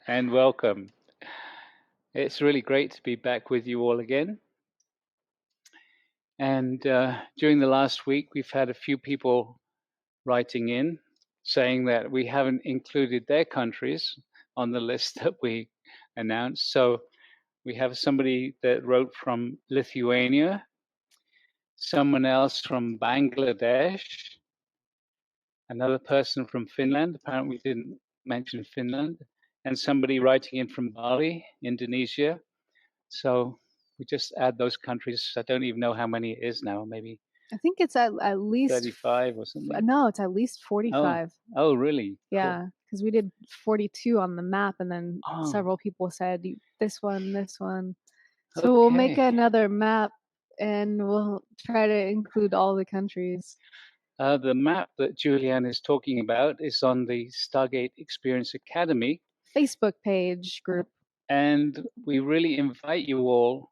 and welcome. It's really great to be back with you all again. And during the last week, we've had a few people writing in saying that we haven't included their countries on the list that we announced. So we have somebody that wrote from Lithuania, someone else from Bangladesh, another person from Finland. Apparently, we didn't mention Finland, and somebody writing in from Bali, Indonesia. So we just add those countries. I don't even know how many it is now, maybe I think it's at least 35 or something. no, it's at least Oh, 45. oh, really? Cool. Yeah, because we did 42 on the map, and then Oh, several people said, This one, this one." So we'll make okay. another map, and we'll try to include all the countries. The map that Julianne is talking about is on the Stargate Experience Academy, Facebook page group. and we really invite you all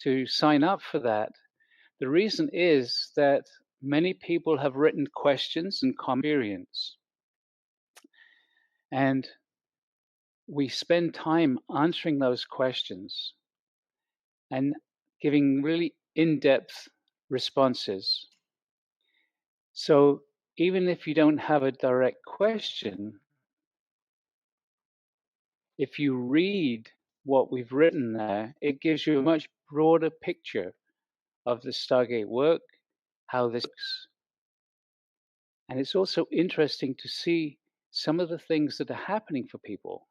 to sign up for that. The reason is that many people have written questions and experience, and we spend time answering those questions and giving really in-depth responses. So even if you don't have a direct question, if you read what we've written there, it gives you a much broader picture of the Stargate work, how this works. And it's also interesting to see some of the things that are happening for people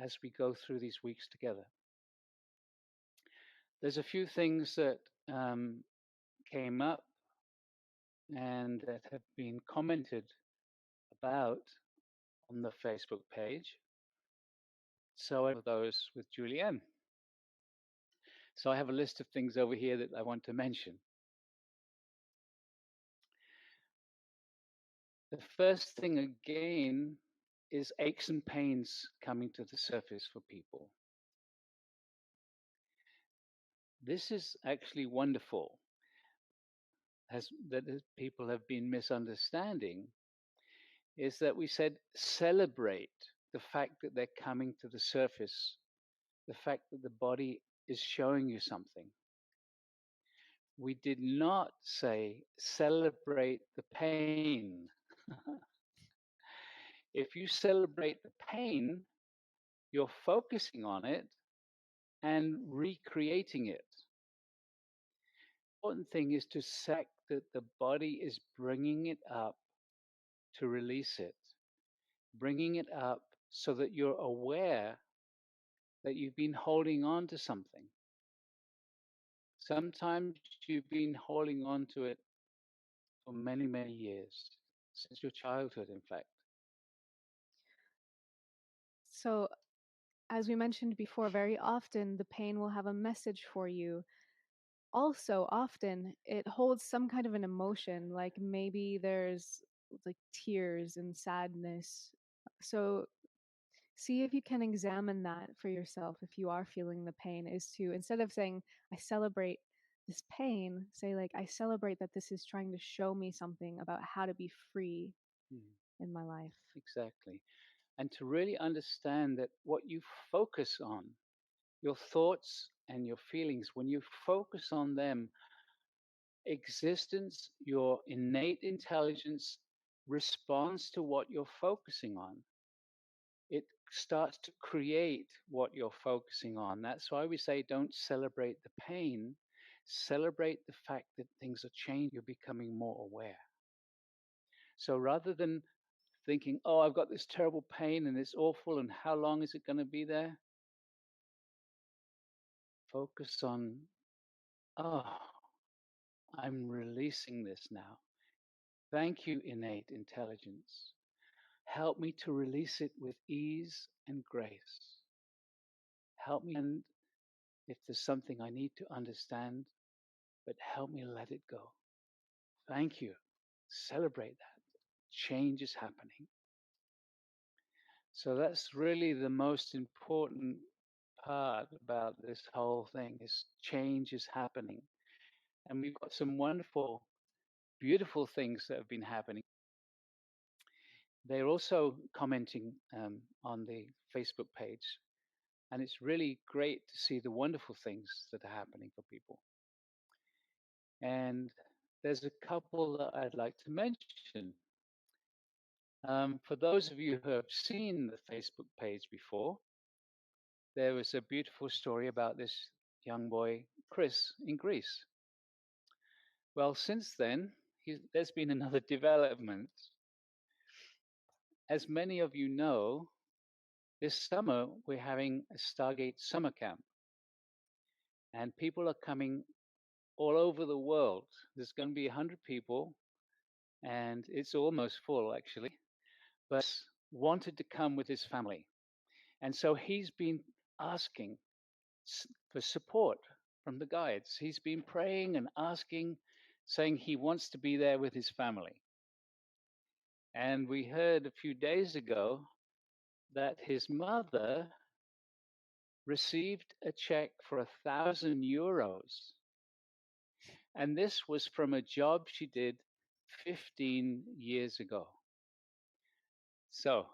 as we go through these weeks together. There's a few things that came up and that have been commented about on the Facebook page. So I have those with Julianne. So I have a list of things over here that I want to mention. The first thing again is aches and pains coming to the surface for people. This is actually wonderful, that people have been misunderstanding, is that we said celebrate the fact that they're coming to the surface, the fact that the body is showing you something. We did not say celebrate the pain. If you celebrate the pain, you're focusing on it and recreating it. The important thing is to accept that the body is bringing it up to release it, bringing it up so that you're aware that you've been holding on to something. Sometimes you've been holding on to it for many, many years, since your childhood, in fact. So, as we mentioned before, very often the pain will have a message for you. Also, often it holds some kind of an emotion, like maybe there's like tears and sadness. So, see if you can examine that for yourself if you are feeling the pain, is to, instead of saying, I celebrate this pain, say, like, I celebrate that this is trying to show me something about how to be free Mm, in my life. exactly. And to really understand that what you focus on, your thoughts and your feelings, when you focus on them, existence, your innate intelligence responds to what you're focusing on. It starts to create what you're focusing on. That's why we say don't celebrate the pain, celebrate the fact that things are changing, you're becoming more aware. So rather than thinking, oh, I've got this terrible pain and it's awful, and how long is it going to be there? Focus on, oh, I'm releasing this now. Thank you, innate intelligence. Help me to release it with ease and grace. Help me, and if there's something I need to understand, but help me let it go. Thank you. Celebrate that. Change is happening. So that's really the most important part about this whole thing is change is happening. And we've got some wonderful, beautiful things that have been happening. they're also commenting on the Facebook page, and it's really great to see the wonderful things that are happening for people. And there's a couple that I'd like to mention. For those of you who have seen the Facebook page before, there was a beautiful story about this young boy, Chris, in Greece. Well, since then, there's been another development. As many of you know, this summer we're having a Stargate summer camp, and people are coming all over the world. There's going to be 100 people, and it's almost full actually. But wanted to come with his family, and so he's been asking for support from the guides. He's been praying and asking, saying he wants to be there with his family. And we heard a few days ago that his mother received a check for €1,000. And this was from a job she did 15 years ago. So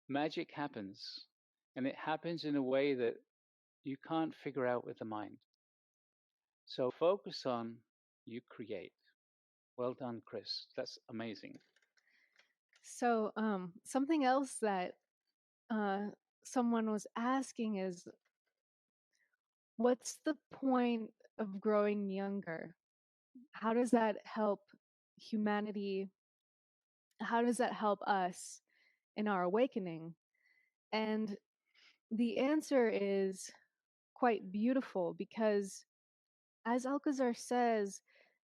magic happens, and it happens in a way that you can't figure out with the mind. So focus on you create. Well done, Chris. That's amazing. So, something else that uh, someone was asking is, what's the point of growing younger? How does that help humanity? How does that help us in our awakening? And the answer is quite beautiful because, as Alcazar says,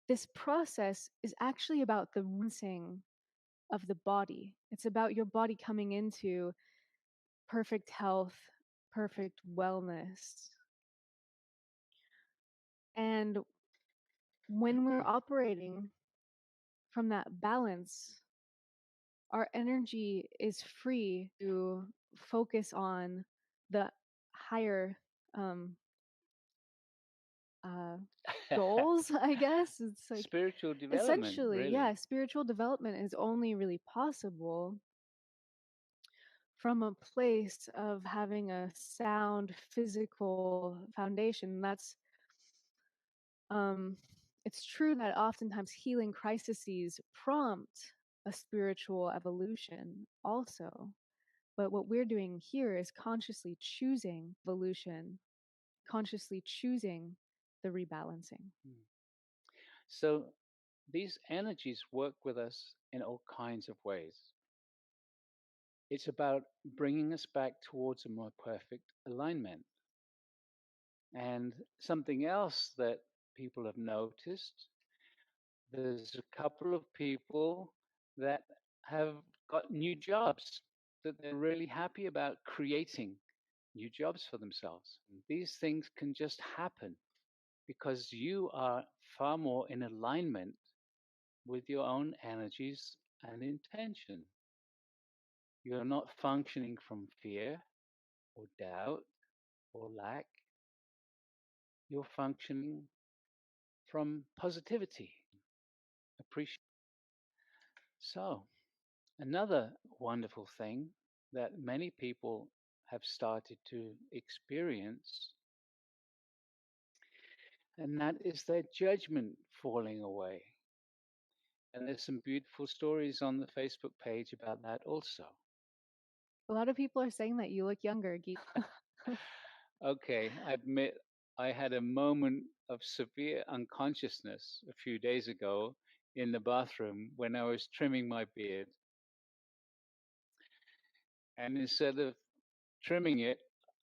this process is actually about the rinsing of the body. It's about your body coming into perfect health, perfect wellness. And when we're operating from that balance, our energy is free to focus on the higher um, uh, goals, I guess. It's like Spiritual development, essentially, really. yeah, spiritual development is only really possible from a place of having a sound physical foundation. That's um, it's true that oftentimes healing crises prompt a spiritual evolution also. But what we're doing here is consciously choosing evolution, consciously choosing the rebalancing. Mm. So these energies work with us in all kinds of ways. It's about bringing us back towards a more perfect alignment. And something else that people have noticed, there's a couple of people that have got new jobs that they're really happy about creating new jobs for themselves. And these things can just happen because you are far more in alignment with your own energies and intention. You're not functioning from fear or doubt or lack. You're functioning from positivity, appreciation. So, another wonderful thing that many people have started to experience, and that is their judgment falling away. And there's some beautiful stories on the Facebook page about that also. A lot of people are saying that you look younger, Geet. Okay, I admit I had a moment of severe unconsciousness a few days ago in the bathroom when I was trimming my beard. And instead of trimming it,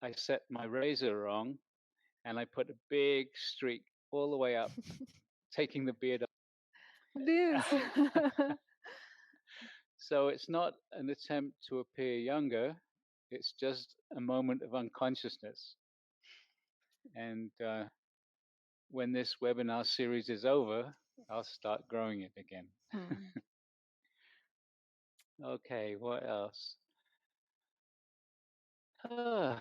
I set my razor wrong and I put a big streak all the way up, taking the beard This. off. So it's not an attempt to appear younger, it's just a moment of unconsciousness. And when this webinar series is over, I'll start growing it again. Hmm. Okay, what else? Uh,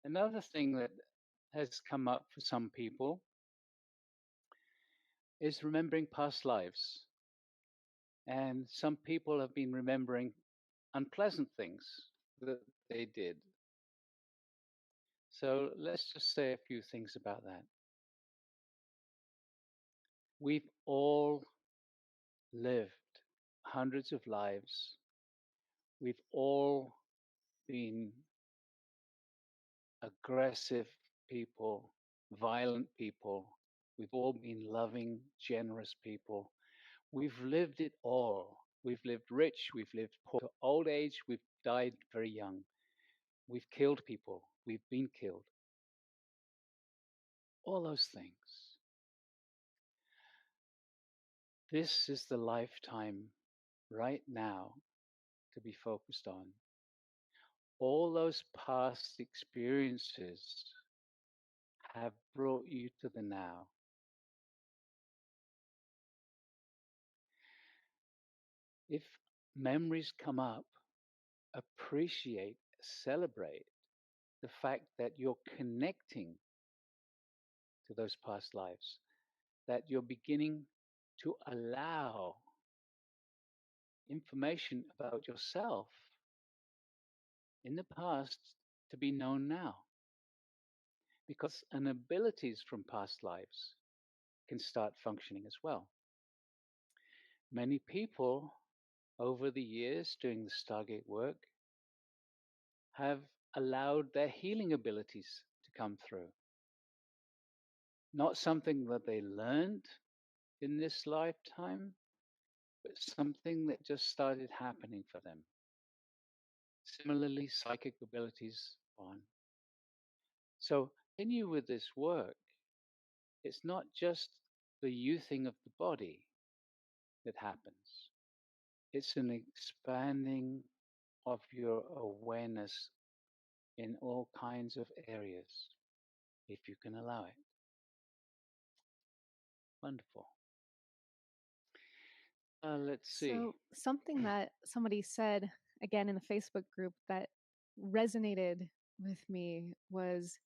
Another thing that has come up for some people is remembering past lives. And some people have been remembering unpleasant things that they did. So let's just say a few things about that. We've all lived hundreds of lives. We've all been aggressive people, violent people. We've all been loving, generous people. We've lived it all. We've lived rich, we've lived poor, to old age, we've died very young. We've killed people, we've been killed. All those things. This is the lifetime right now to be focused on. All those past experiences have brought you to the now. If memories come up, appreciate, celebrate the fact that you're connecting to those past lives, that you're beginning to allow information about yourself in the past to be known now, because and abilities from past lives can start functioning as well. Many people over the years doing the Stargate work have allowed their healing abilities to come through. Not something that they learned in this lifetime, but something that just started happening for them. Similarly, psychic abilities on. So continue with this work. It's not just the youthing of the body that happens. It's an expanding of your awareness in all kinds of areas, if you can allow it. Wonderful. Let's see. So, something that somebody said again in the Facebook group that resonated with me was,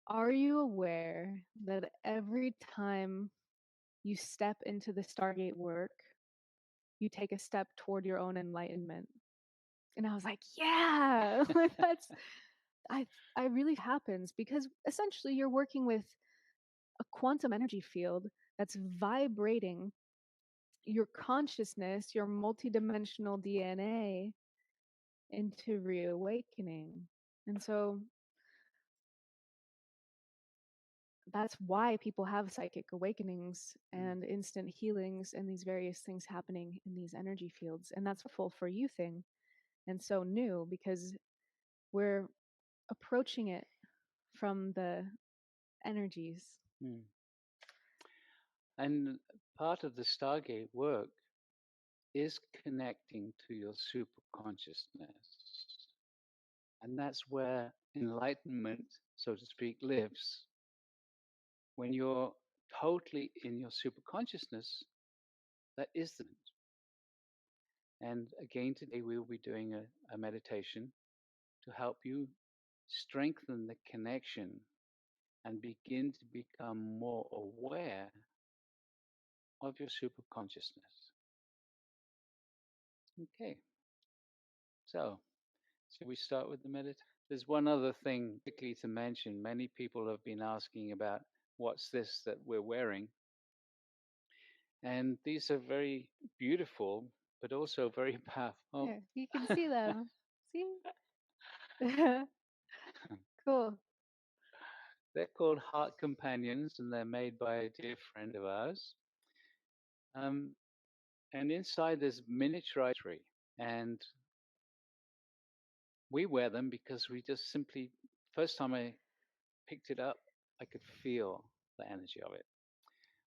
are you aware that every time you step into the Stargate work, you take a step toward your own enlightenment? And I was like, yeah, like that's I really happens because essentially you're working with a quantum energy field that's vibrating your consciousness, your multidimensional DNA into reawakening. And so that's why people have psychic awakenings Mm, and instant healings and these various things happening in these energy fields. And that's full for youthing and so new because we're approaching it from the energies. mm. And part of the Stargate work is connecting to your super consciousness. And that's where enlightenment, so to speak, lives. When you're totally in your super consciousness, that is the. And again, today we will be doing a meditation to help you strengthen the connection and begin to become more aware of your super consciousness. Okay, so shall we start with the meditation? There's one other thing quickly to mention. Many people have been asking about what's this that we're wearing. And these are very beautiful, but also very powerful. There, you can see them. See? Cool. They're called Heart Companions, and they're made by a dear friend of ours. Um, and inside there's miniaturized, and we wear them because we just simply, first time I picked it up, I could feel the energy of it.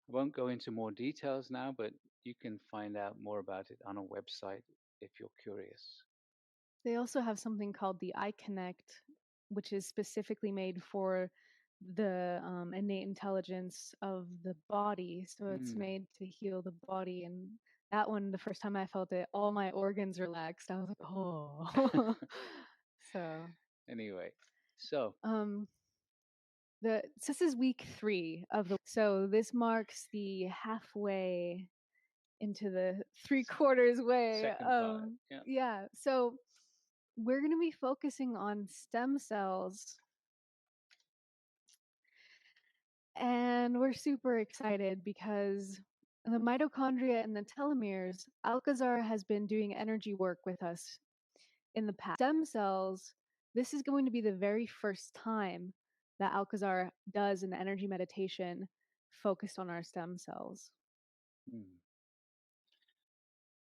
I won't go into more details now, but you can find out more about it on a website if you're curious. They also have something called the Eye Connect, which is specifically made for the innate intelligence of the body. So it's Mm, made to heal the body. And that one, the first time I felt it, all my organs relaxed. I was like, oh. So, anyway, so um, this is week 3 of the. So this marks the halfway into the 3/4 way. Second part. Yeah. Yeah. So we're going to be focusing on stem cells. And we're super excited because the mitochondria and the telomeres, Alcazar has been doing energy work with us in the past. Stem cells, this is going to be the very first time that Alcazar does an energy meditation focused on our stem cells.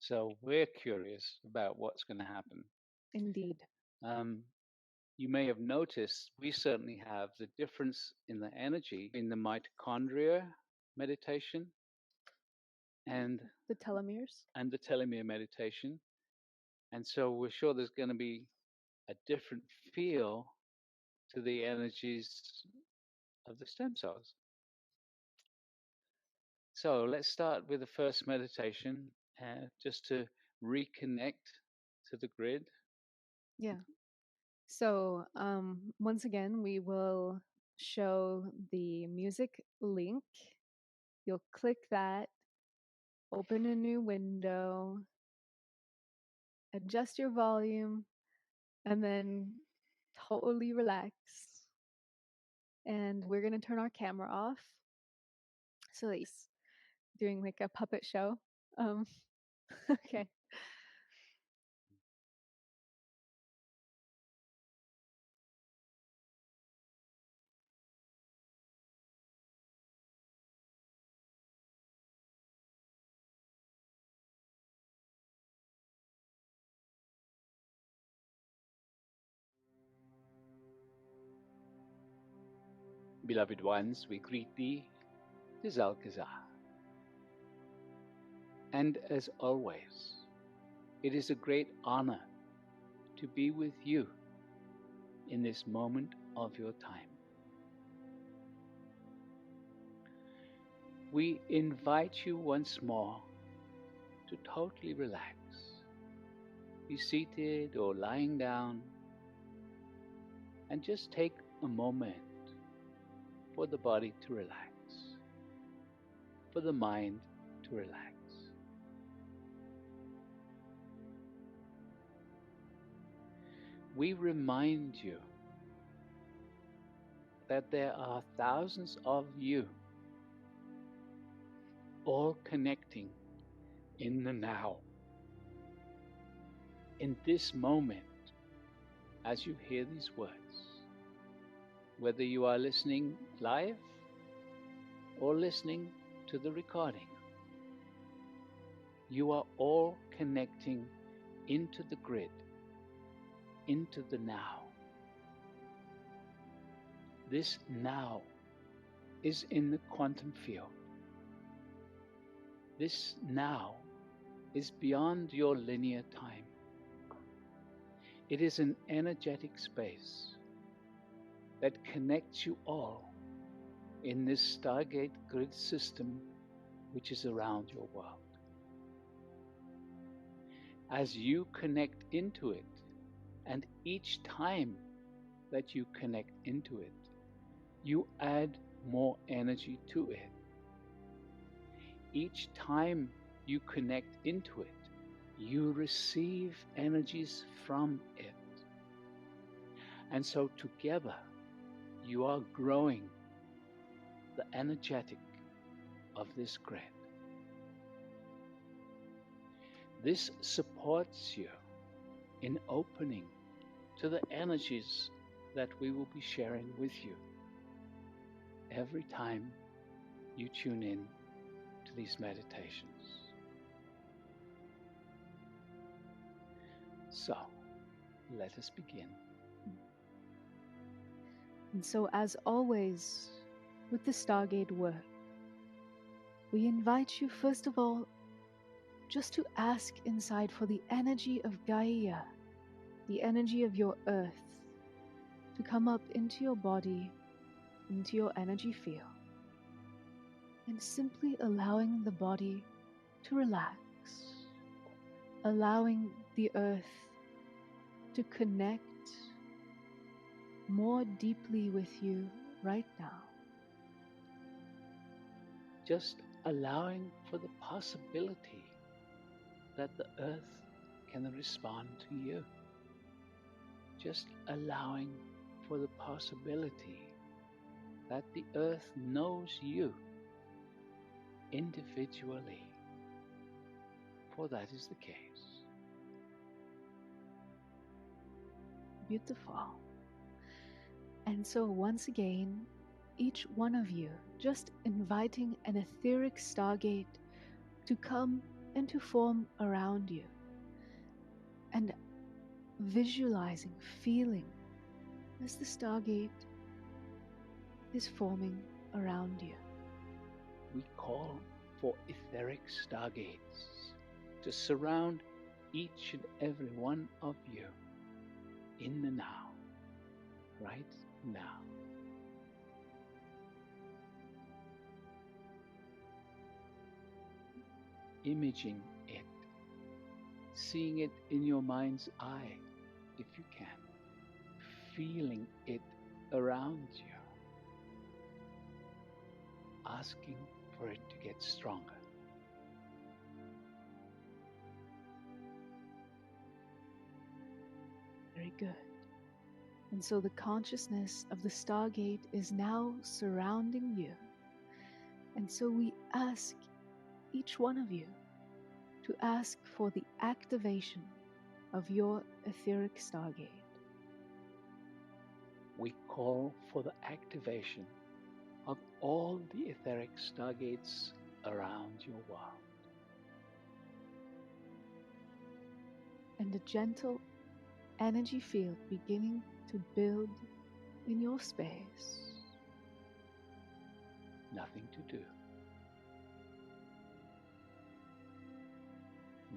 So we're curious about what's going to happen. Indeed. You may have noticed we certainly have the difference in the energy in the mitochondria meditation and the telomeres. And the telomere meditation. And so we're sure there's going to be a different feel to the energies of the stem cells. So let's start with the first meditation, just to reconnect to the grid. Yeah. So once again, we will show the music link. You'll click that, open a new window, adjust your volume, and then totally relax. And we're going to turn our camera off so that he's doing like a puppet show. Okay. Beloved ones, we greet thee, this Alcazar. And as always, it is a great honor to be with you in this moment of your time. We invite you once more to totally relax. Be seated or lying down and just take a moment for the body to relax, for the mind to relax. We remind you that there are thousands of you all connecting in the now, in this moment, as you hear these words. Whether you are listening live or listening to the recording, you are all connecting into the grid, into the now. This now is in the quantum field. This now is beyond your linear time. It is an energetic space that connects you all in this Stargate grid system which is around your world. As you connect into it, and each time that you connect into it, you add more energy to it. Each time you connect into it, you receive energies from it. And so together, you are growing the energetic of this grid. This supports you in opening to the energies that we will be sharing with you every time you tune in to these meditations. So, let us begin. And so, as always, with the Stargate work, we invite you, first of all, just to ask inside for the energy of Gaia, the energy of your earth, to come up into your body, into your energy field, and simply allowing the body to relax, allowing the earth to connect more deeply with you right now. Just allowing for the possibility that the earth can respond to you. Just allowing for the possibility that the earth knows you individually, for that is the case. Beautiful. And so, once again, each one of you just inviting an etheric stargate to come and to form around you, and visualizing, feeling as the stargate is forming around you. We call for etheric stargates to surround each and every one of you in the now, right now. Imaging it, seeing it in your mind's eye, if you can, feeling it around you, asking for it to get stronger. Very good. And so the consciousness of the stargate is now surrounding you. And so we ask each one of you to ask for the activation of your etheric stargate. We call for the activation of all the etheric stargates around your world. And a gentle energy field beginning to build in your space. Nothing to do.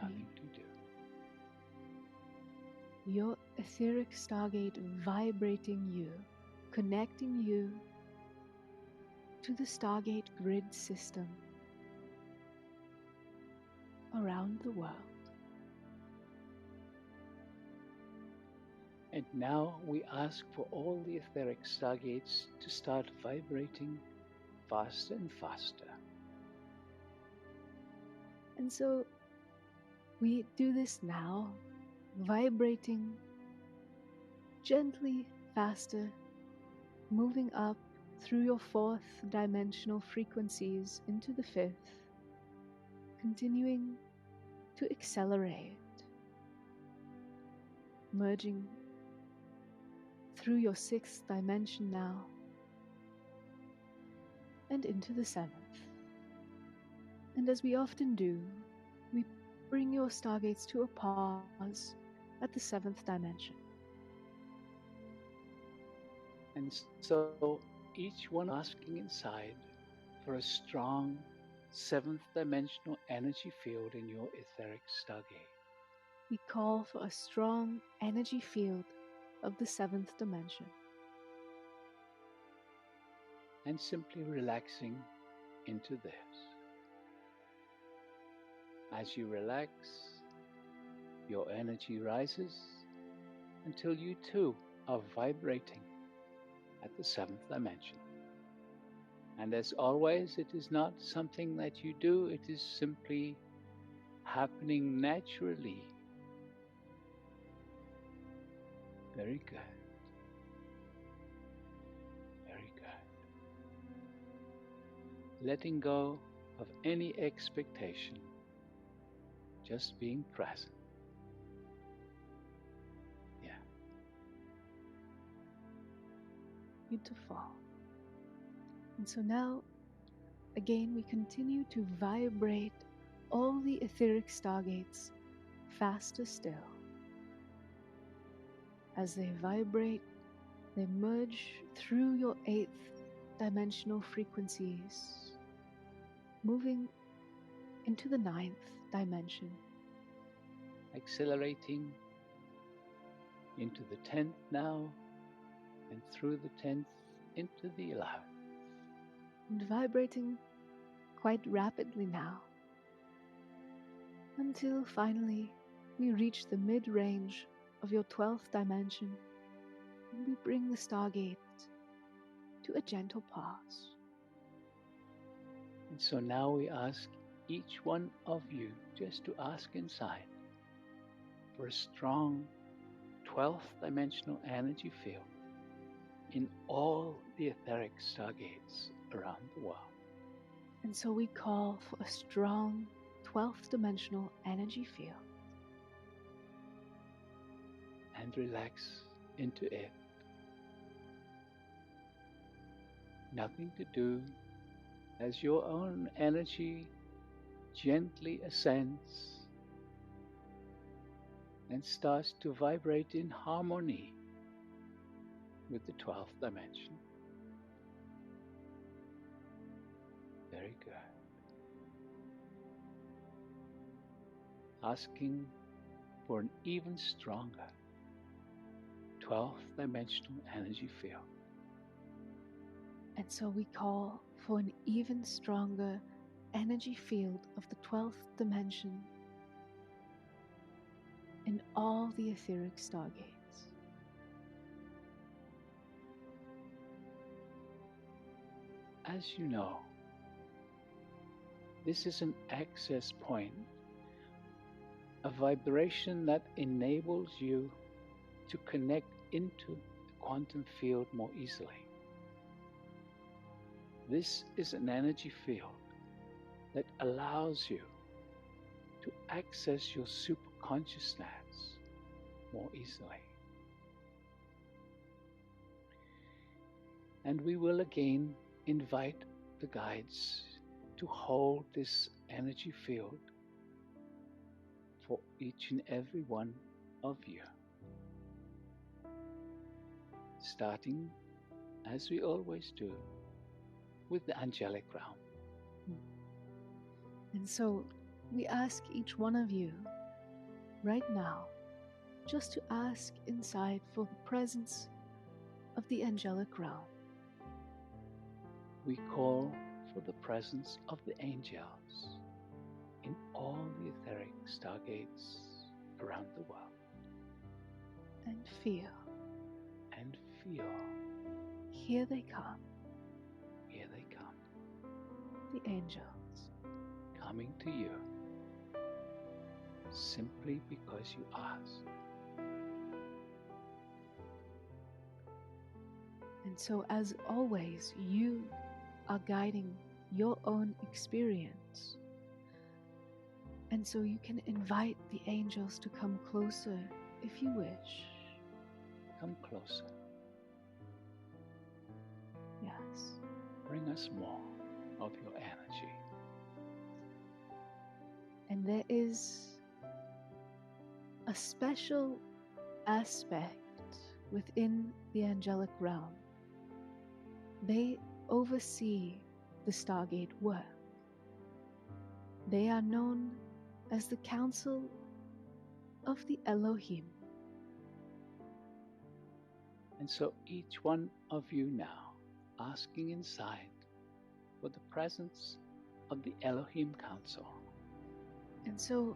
Nothing to do. Your etheric stargate vibrating you, connecting you to the Stargate grid system around the world. And now we ask for all the etheric stargates to start vibrating faster and faster. And so we do this now, vibrating gently faster, moving up through your fourth dimensional frequencies into the fifth, continuing to accelerate, merging through your sixth dimension now and into the seventh. And as we often do, we bring your stargates to a pause at the seventh dimension. And so each one asking inside for a strong seventh dimensional energy field in your etheric stargate. We call for a strong energy field of the seventh dimension. And simply relaxing into this. As you relax, your energy rises until you too are vibrating at the seventh dimension. And as always, it is not something that you do, it is simply happening naturally. Very good. Very good. Letting go of any expectation, just being present. Yeah. Beautiful. And so now, again, we continue to vibrate all the etheric stargates faster still. As they vibrate, they merge through your eighth dimensional frequencies, moving into the ninth dimension. Accelerating into the 10th now, and through the 10th into the 11th. And vibrating quite rapidly now, until finally we reach the mid-range of your 12th dimension, and we bring the Stargate to a gentle pause. And so now we ask each one of you just to ask inside for a strong 12th dimensional energy field in all the etheric stargates around the world. And so we call for a strong 12th dimensional energy field. And relax into it. Nothing to do as your own energy gently ascends and starts to vibrate in harmony with the 12th dimension. Very good. Asking for an even stronger 12th dimensional energy field. And so we call for an even stronger energy field of the 12th dimension in all the etheric stargates. As you know, this is an access point, a vibration that enables you to connect into the quantum field more easily. This is an energy field that allows you to access your superconsciousness more easily. And we will again invite the guides to hold this energy field for each and every one of you. Starting, as we always do, with the angelic realm. And so we ask each one of you right now just to ask inside for the presence of the angelic realm. We call for the presence of the angels in all the etheric stargates around the world. And feel. And feel. Here they come. Here they come. The angels. Coming to you simply because you asked. And so, as always, you are guiding your own experience. And so you can invite the angels to come closer if you wish. Come closer. Yes. Bring us more of your energy. And there is a special aspect within the angelic realm. They oversee the Stargate work. They are known as the Council of the Elohim. And so each one of you now asking inside for the presence of the Elohim Council. And so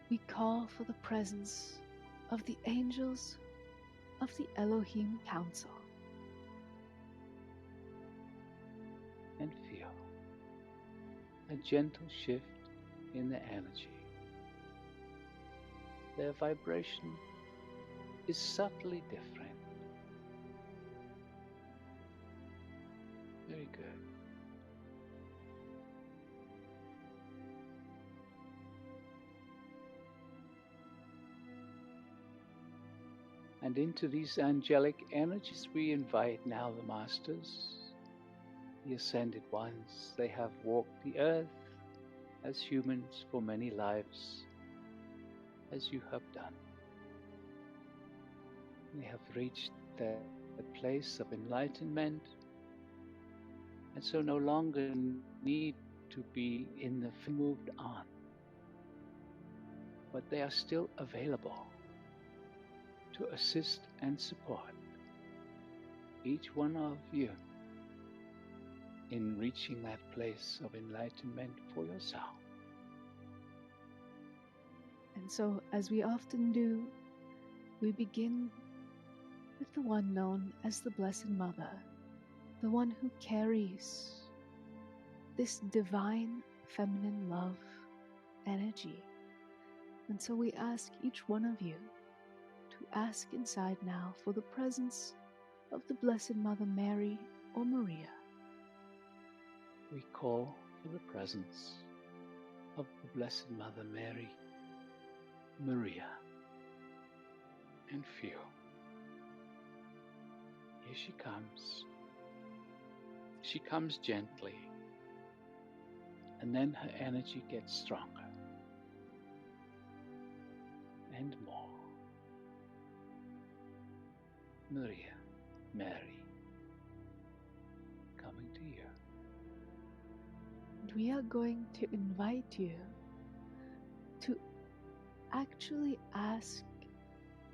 we call for the presence of the angels of the Elohim Council. And feel a gentle shift in the energy. Their vibration is subtly different. Very good. And into these angelic energies we invite now the masters, the ascended ones. They have walked the earth as humans for many lives, as you have done. They have reached the place of enlightenment, and so no longer need to be in the moved on. But they are still available to assist and support each one of you in reaching that place of enlightenment for yourself. And so, as we often do, we begin with the one known as the Blessed Mother, the one who carries this divine feminine love energy. And so we ask each one of you to ask inside now for the presence of the Blessed Mother Mary or Maria. We call for the presence of the Blessed Mother Mary, Maria, and feel. Here she comes. She comes gently, and then her energy gets stronger and more. Maria, Mary, coming to you. And we are going to invite you to actually ask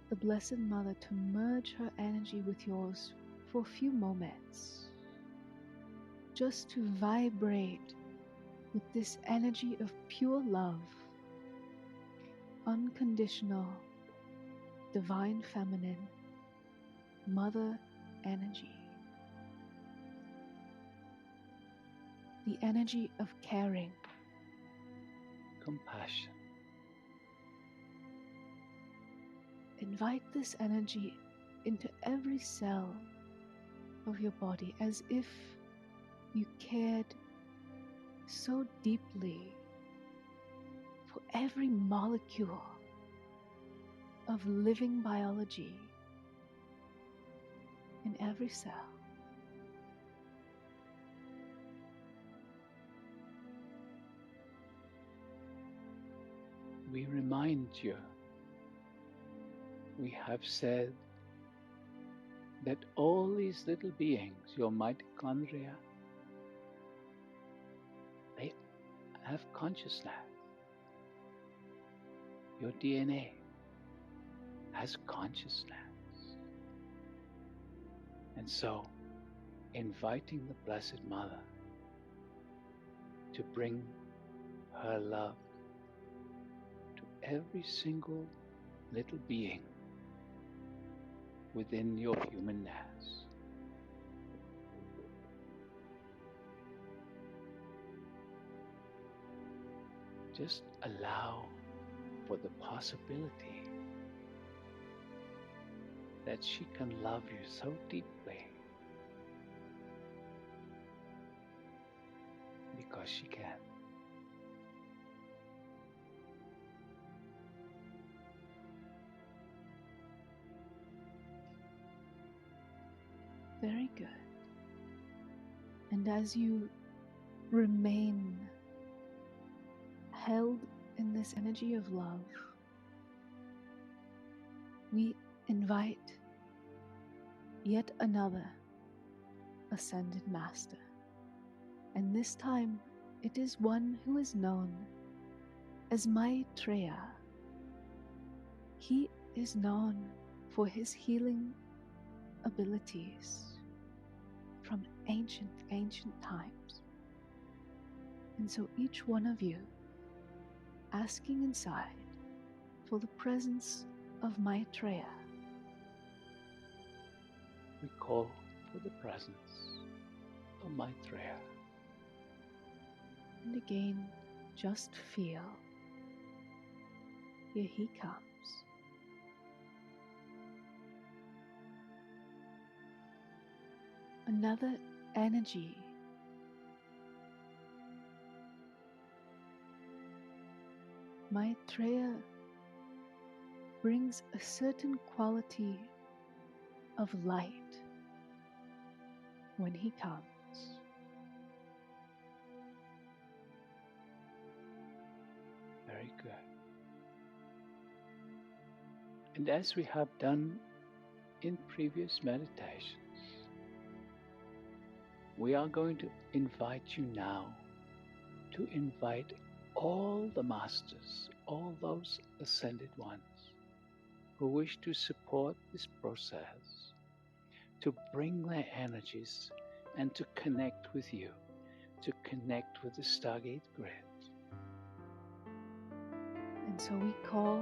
the Blessed Mother to merge her energy with yours for a few moments, just to vibrate with this energy of pure love, unconditional, divine feminine, mother energy. The energy of caring, Compassion. invite this energy into every cell of your body as if you cared so deeply for every molecule of living biology in every cell. We remind you, we have said that all these little beings, your mitochondria, they have consciousness. Your DNA has consciousness. And so, inviting the Blessed Mother to bring her love to every single little being within your humanness. Just allow for the possibility that she can love you so deeply because she can. Very good. And as you remain held in this energy of love, we invite yet another ascended master. And this time it is one who is known as Maitreya. He is known for his healing abilities from ancient times. And so each one of you asking inside for the presence of Maitreya. We call for the presence of Maitreya. And again, just feel. Here he comes. Another energy. Maitreya brings a certain quality of light when he comes. Very good. And as we have done in previous meditations, we are going to invite you now to invite all the masters, all those ascended ones who wish to support this process, to bring their energies and to connect with you, to connect with the Stargate grid. And so we call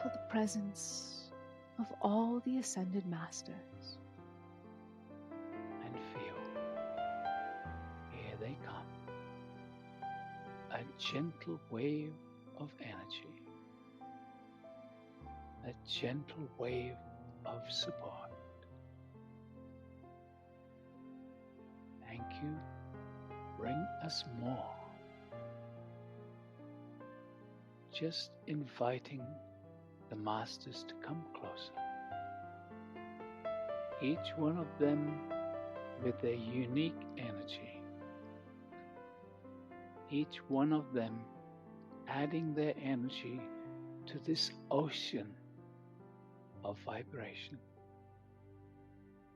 for the presence of all the ascended masters. And feel, here they come, a gentle wave of energy, a gentle wave of support. Thank you. Bring us more. Just inviting the masters to come closer. Each one of them with their unique energy. Each one of them adding their energy to this ocean of vibration.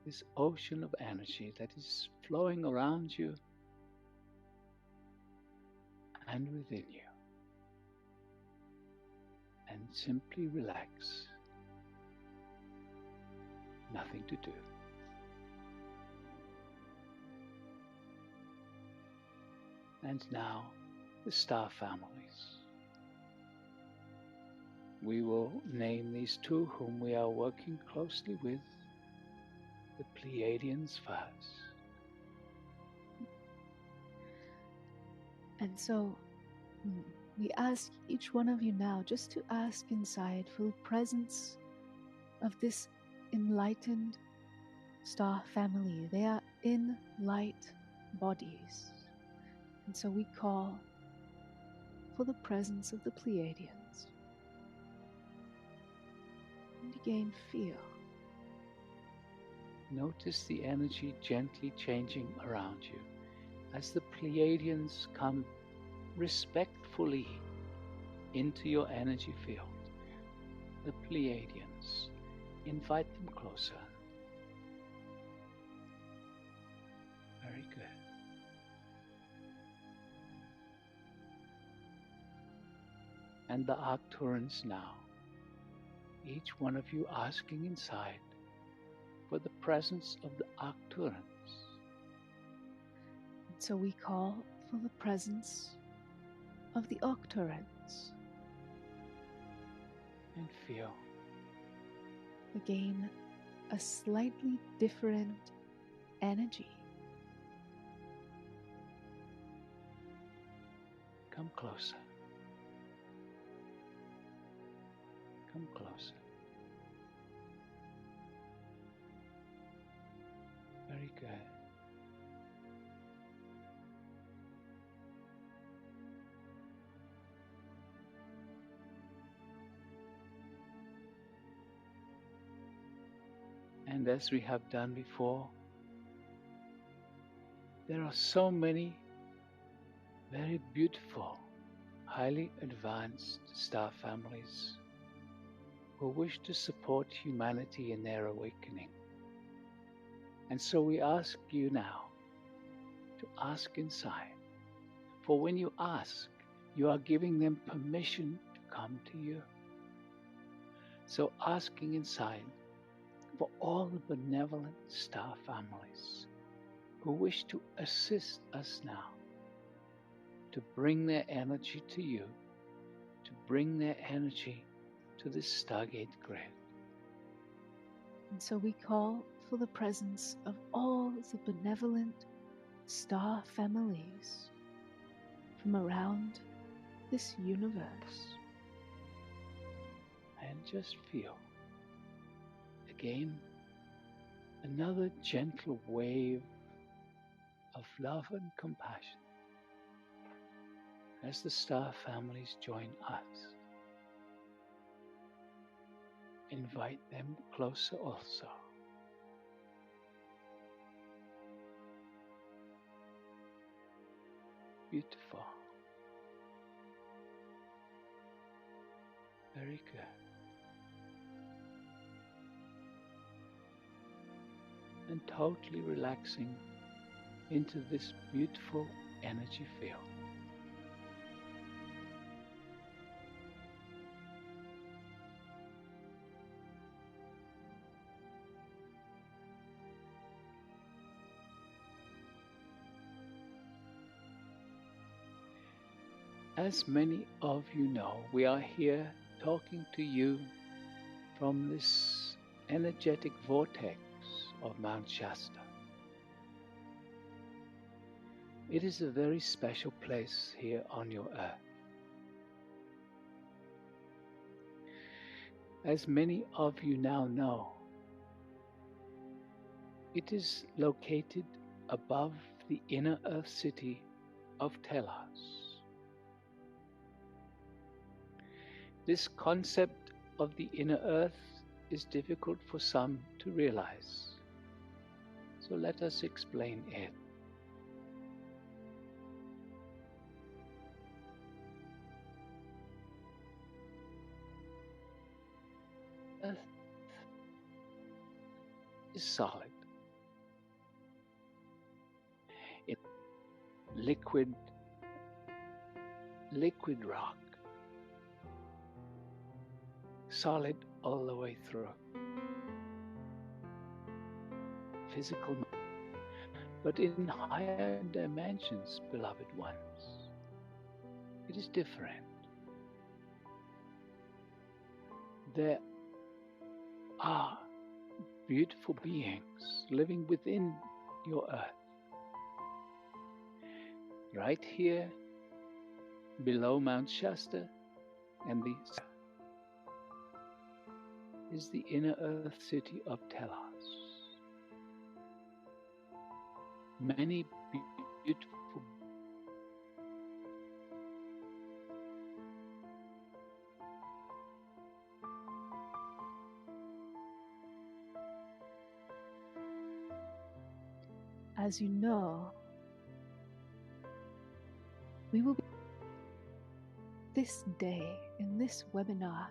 This ocean of energy that is flowing around you and within you. And simply relax. Nothing to do. And now, the star families. We will name these two whom we are working closely with, the Pleiadians first. And so we ask each one of you now just to ask inside for the presence of this enlightened star family. They are in light bodies. And so we call for the presence of the Pleiadians. And again, feel. Notice the energy gently changing around you as the Pleiadians come respectfully into your energy field. The Pleiadians, invite them closer. Very good. And the Arcturans now, each one of you asking inside for the presence of the Arcturans. And so we call for the presence of the Arcturans. And feel. Again, a slightly different energy. Come closer. Come closer. Very good. And as we have done before, there are so many very beautiful, highly advanced star families who wish to support humanity in their awakening. And so we ask you now to ask inside. For when you ask, you are giving them permission to come to you. So asking inside for all the benevolent star families who wish to assist us now, to bring their energy to you, to bring their energy to this Stargate grid. And so we call for the presence of all the benevolent star families from around this universe. And just feel, again, another gentle wave of love and compassion as the star families join us. Invite them closer also. Beautiful. Very good. And totally relaxing into this beautiful energy field. As many of you know, we are here talking to you from this energetic vortex of Mount Shasta. It is a very special place here on your earth. As many of you now know, it is located above the inner earth city of Telos. This concept of the inner earth is difficult for some to realize. So let us explain it. Earth is solid. It's liquid rock, solid all the way through. Physical, but in higher dimensions, beloved ones, it is different. There are beautiful beings living within your earth. Right here, below Mount Shasta and the is the inner earth city of Telos. Many beautiful As you know, we will be this day in this webinar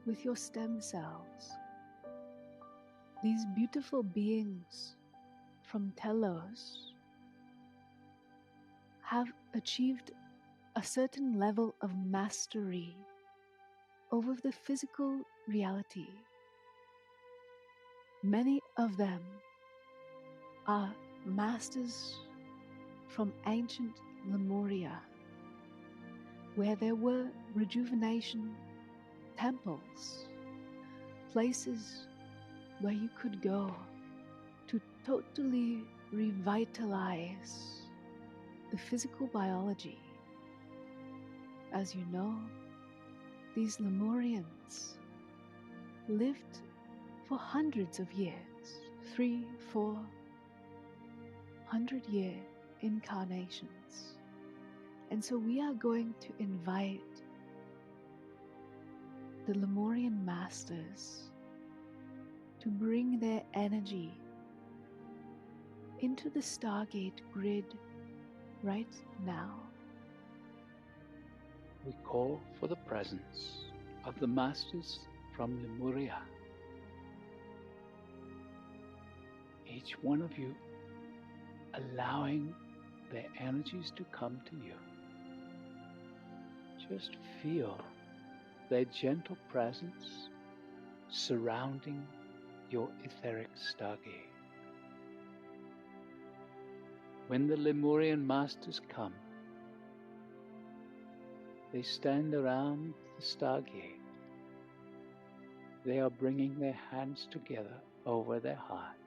with your stem cells. These beautiful beings from Telos have achieved a certain level of mastery over the physical reality. Many of them are masters from ancient Lemuria, where there were rejuvenation temples, places where you could go to totally revitalize the physical biology. As you know, these Lemurians lived for hundreds of years, 300-400-year incarnations. And so we are going to invite the Lemurian masters to bring their energy into the Stargate grid right now. We call for the presence of the masters from Lemuria. Each one of you allowing their energies to come to you. Just feel their gentle presence surrounding your etheric stargate. When the Lemurian masters come, they stand around the stargate. They are bringing their hands together over their heart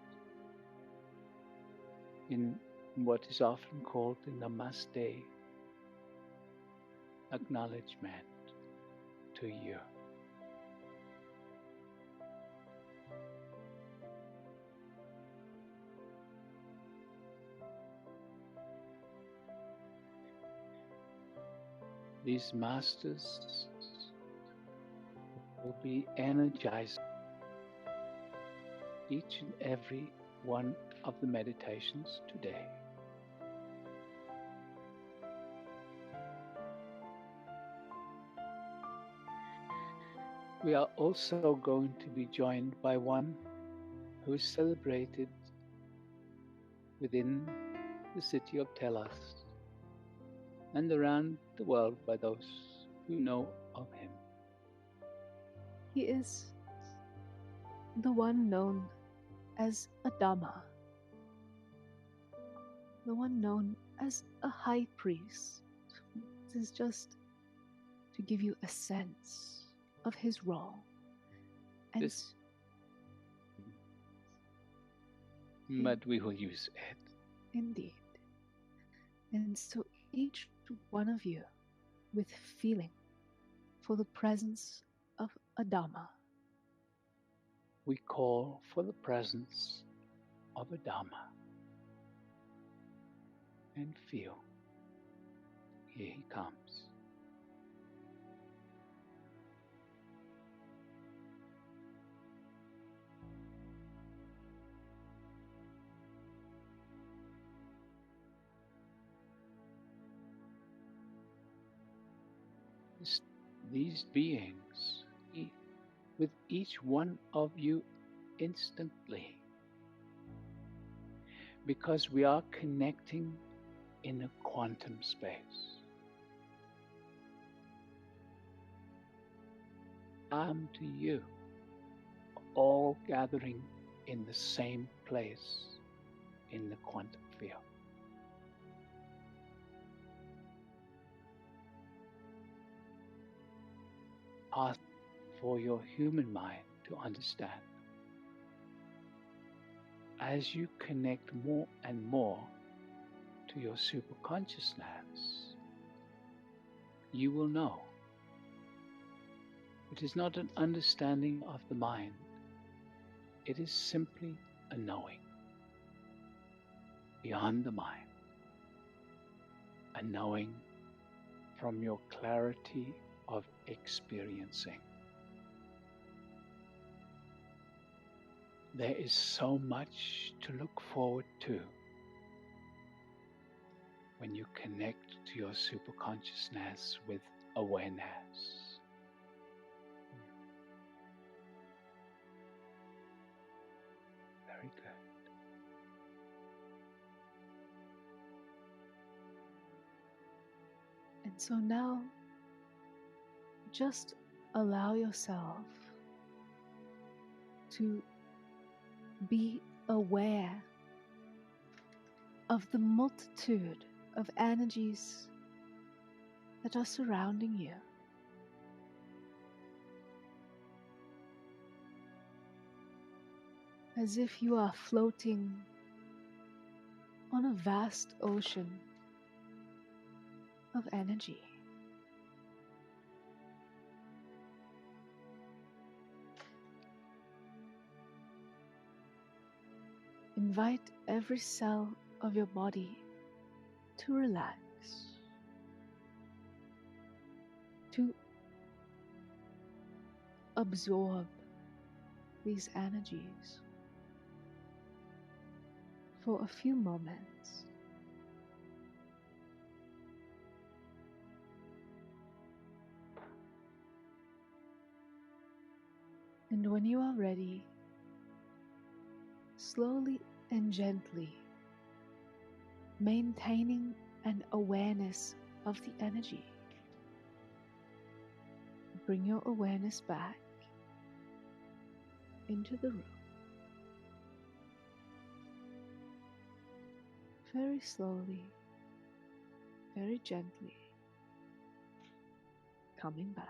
in what is often called the Namaste acknowledgement to you. These masters will be energized each and every one of the meditations today. We are also going to be joined by one who is celebrated within the city of Telos and around the world by those who know of him. He is the one known as a Dhamma, the one known as a high priest. This is just to give you a sense of his role. And but we will use it. Indeed. And so each one of you with feeling for the presence of a Dhamma. We call for the presence of a Dhamma and feel, here he comes. These beings with each one of you instantly, because we are connecting in a quantum space. Come to you, all gathering in the same place in the quantum field. Path for your human mind to understand. As you connect more and more to your superconsciousness, you will know. It is not an understanding of the mind, it is simply a knowing beyond the mind, a knowing from your clarity of experiencing. There is so much to look forward to when you connect to your superconsciousness with awareness. Very good. And so now, just allow yourself to be aware of the multitude of energies that are surrounding you. As if you are floating on a vast ocean of energy. Invite every cell of your body to relax, to absorb these energies for a few moments. And when you are ready, slowly and gently, maintaining an awareness of the energy, bring your awareness back into the room. Very slowly, very gently, coming back.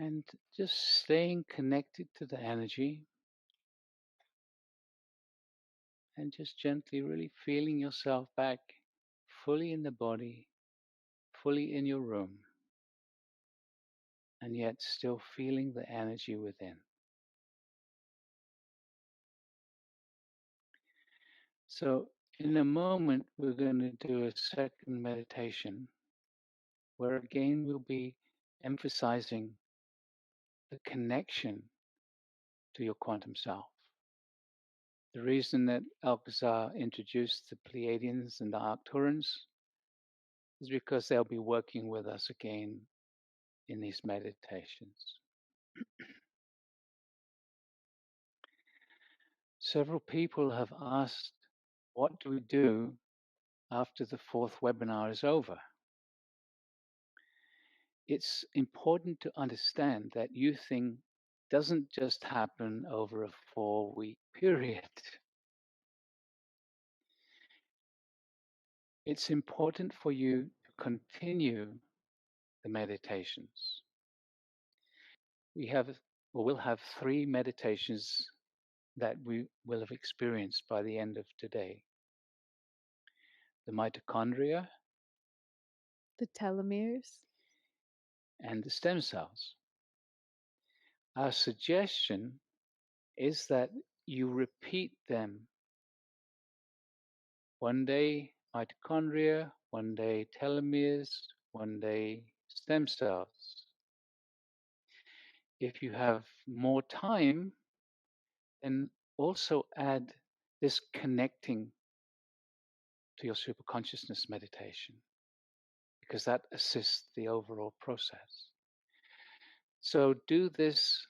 And just staying connected to the energy and just gently really feeling yourself back fully in the body, fully in your room, and yet still feeling the energy within. So in a moment, we're going to do a second meditation where again we'll be emphasizing the connection to your quantum self. The reason that Alcazar introduced the Pleiadians and the Arcturans is because they'll be working with us again in these meditations. Several people have asked, what do we do after the fourth webinar is over? It's important to understand that doesn't just happen over a 4-week period. It's important for you to continue the meditations. We have or will have 3 meditations that we will have experienced by the end of today. The mitochondria The telomeres. and the stem cells. Our suggestion is that you repeat them. One day mitochondria, one day telomeres, one day stem cells. If you have more time, then also add this connecting to your superconsciousness meditation, because that assists the overall process. So do this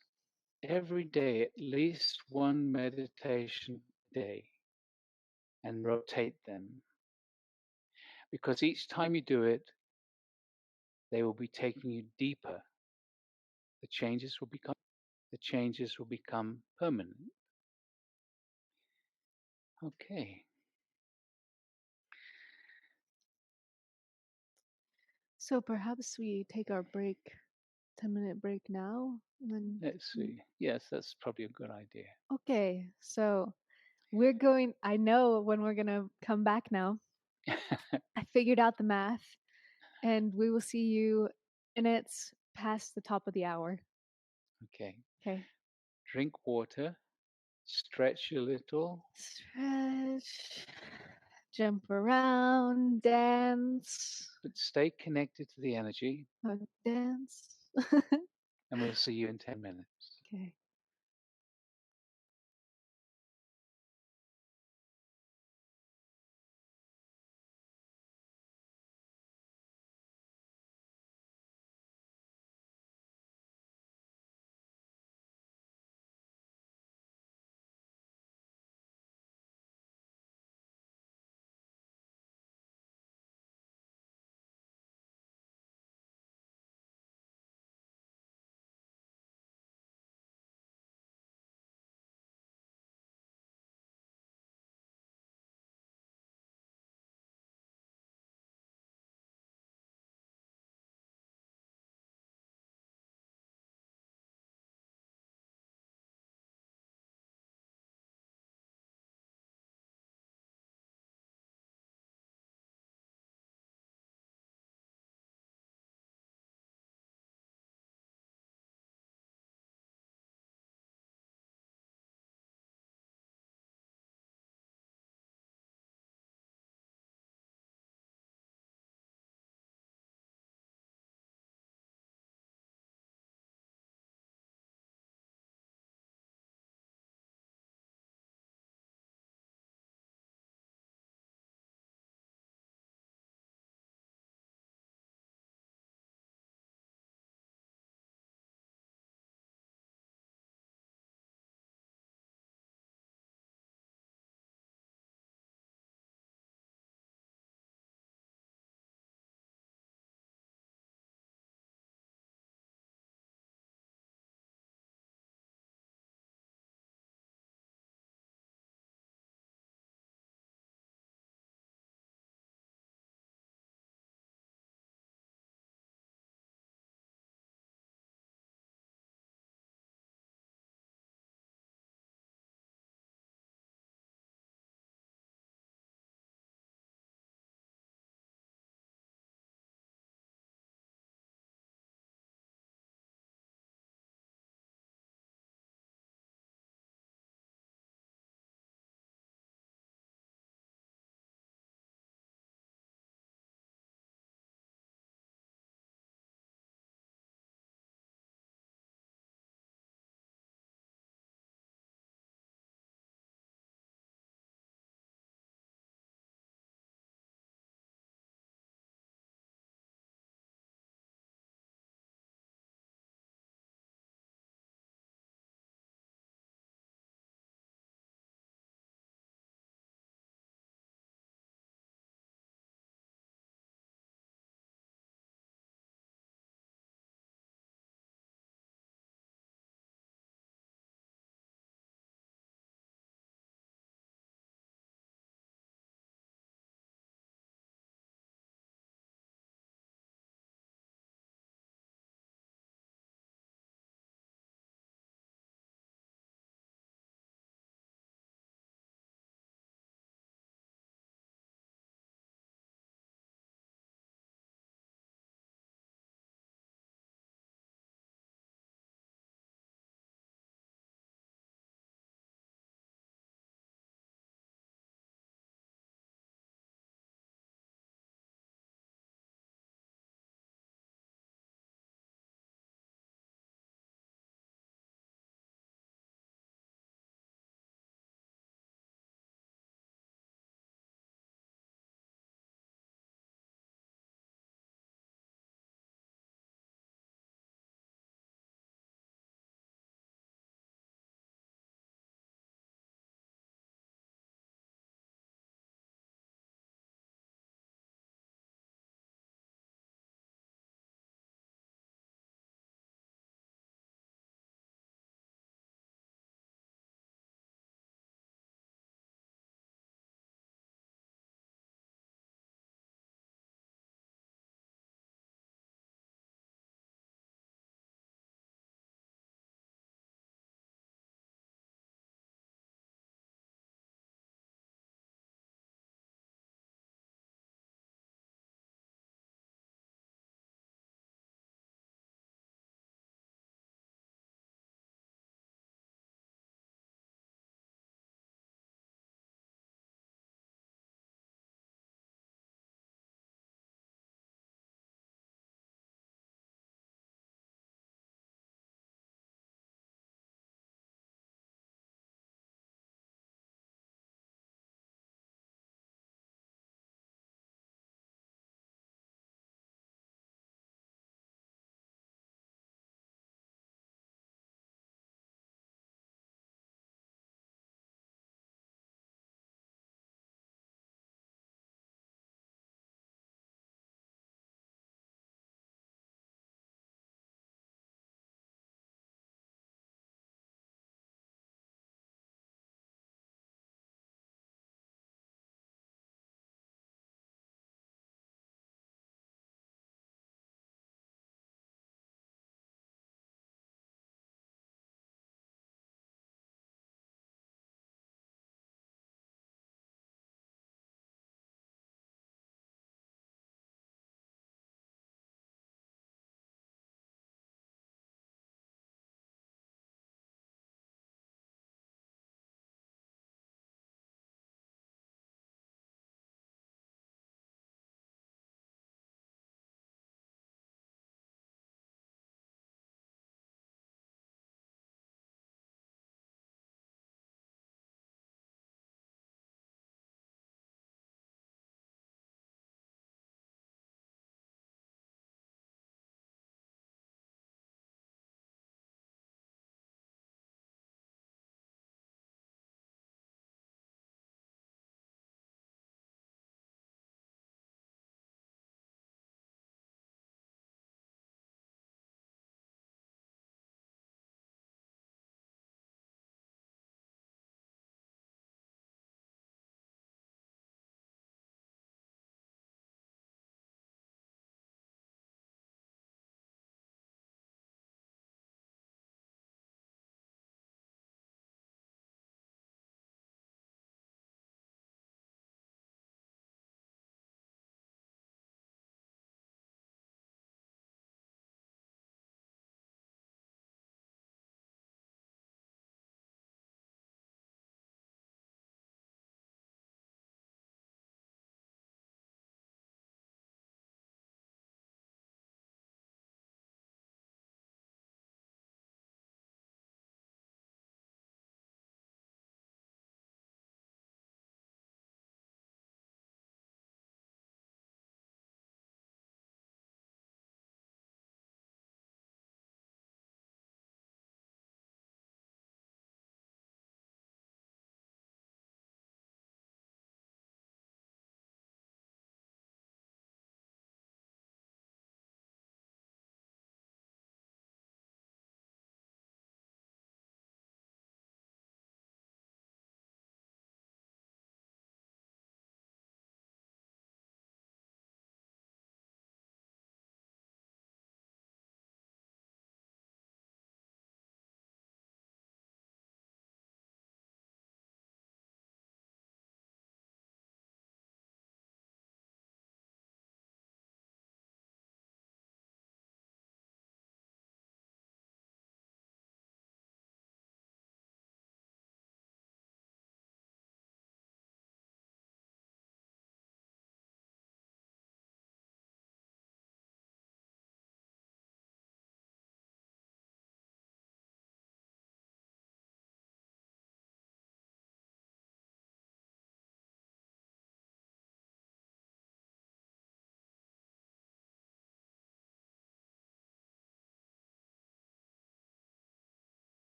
every day, at least one meditation a day, and rotate them. Because each time you do it, they will be taking you deeper. The changes will become permanent. Okay. So perhaps we take our break, 10-minute break now, and then. Let's see. Yes, that's probably a good idea. Okay, so we're going. I know when we're gonna come back now. I figured out the math, and we will see you, and it's past the top of the hour. Okay. Okay. Drink water, stretch a little, Stretch, jump around, dance, but stay connected to the energy, dance. and we'll see you in 10 minutes. Okay.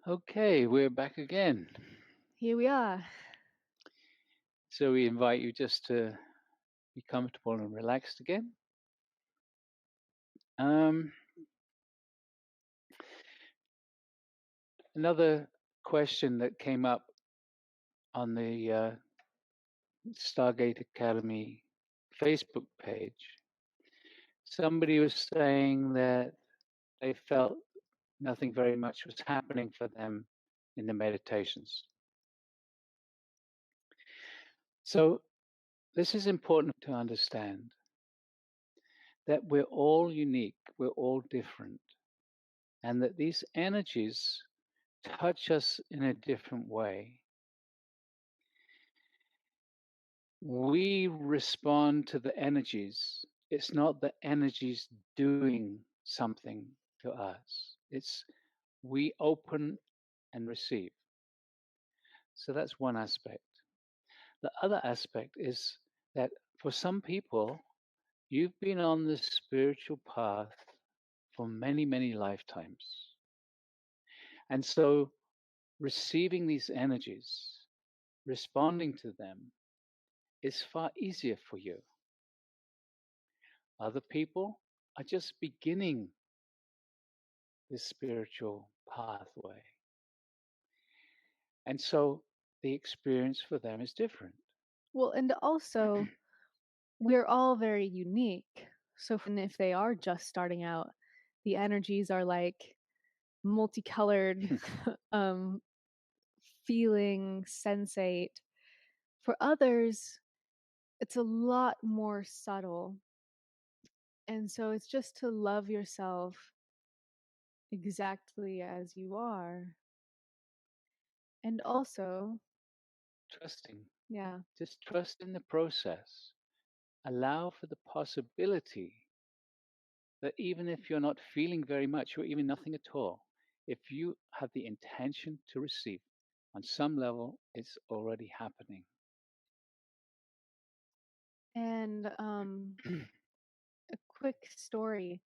Okay, we're back again. Here we are. So we invite you just to be comfortable and relaxed again. Um, Another question that came up on the Stargate Academy Facebook page. Somebody was saying that they felt nothing very much was happening for them in the meditations. So this is important to understand that we're all unique, we're all different, and that these energies touch us in a different way. We respond to the energies. It's not the energies doing something to us. It's we open and receive. So that's one aspect. The other aspect is that for some people, you've been on this spiritual path for many, many lifetimes. And so receiving these energies, responding to them, is far easier for you. Other people are just beginning this spiritual pathway. And so the experience for them is different. Well, and also, we're all very unique. So, if they are just starting out, the energies are like multicolored, um, feeling, sensate. For others, it's a lot more subtle. And so, it's just to love yourself exactly as you are. And also, Trusting, yeah. just trust in the process. Allow for the possibility that even if you're not feeling very much or even nothing at all, if you have the intention to receive, on some level, it's already happening. And a quick story.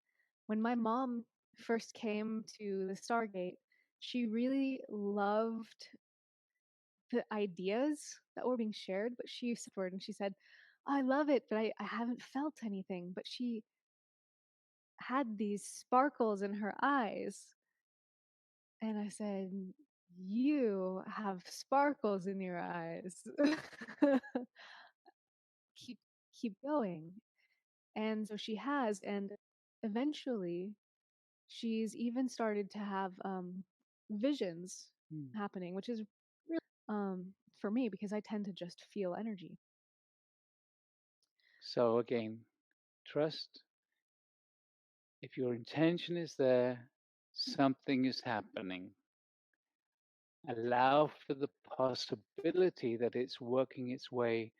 When my mom first came to the Stargate, she really loved the ideas that were being shared, but she used word and she said, I love it, but I haven't felt anything. But she had these sparkles in her eyes. And I said, you have sparkles in your eyes. keep keep going. And so she has, and eventually she's even started to have visions Hmm. happening, which is really for me because I tend to just feel energy. So again, trust. If your intention is there, something is happening. Allow for the possibility that it's working its way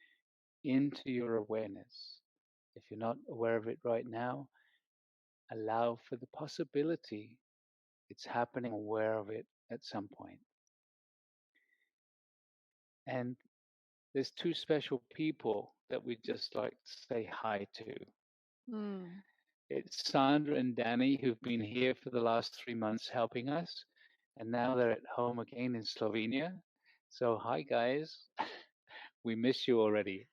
into your awareness. If you're not aware of it right now, allow for the possibility it's happening, aware of it at some point. And there's two special people that we just like to say hi to. Mm. It's Sandra and Danny, who've been here for the last 3 months helping us. And now they're at home again in Slovenia. So, hi, guys. We miss you already.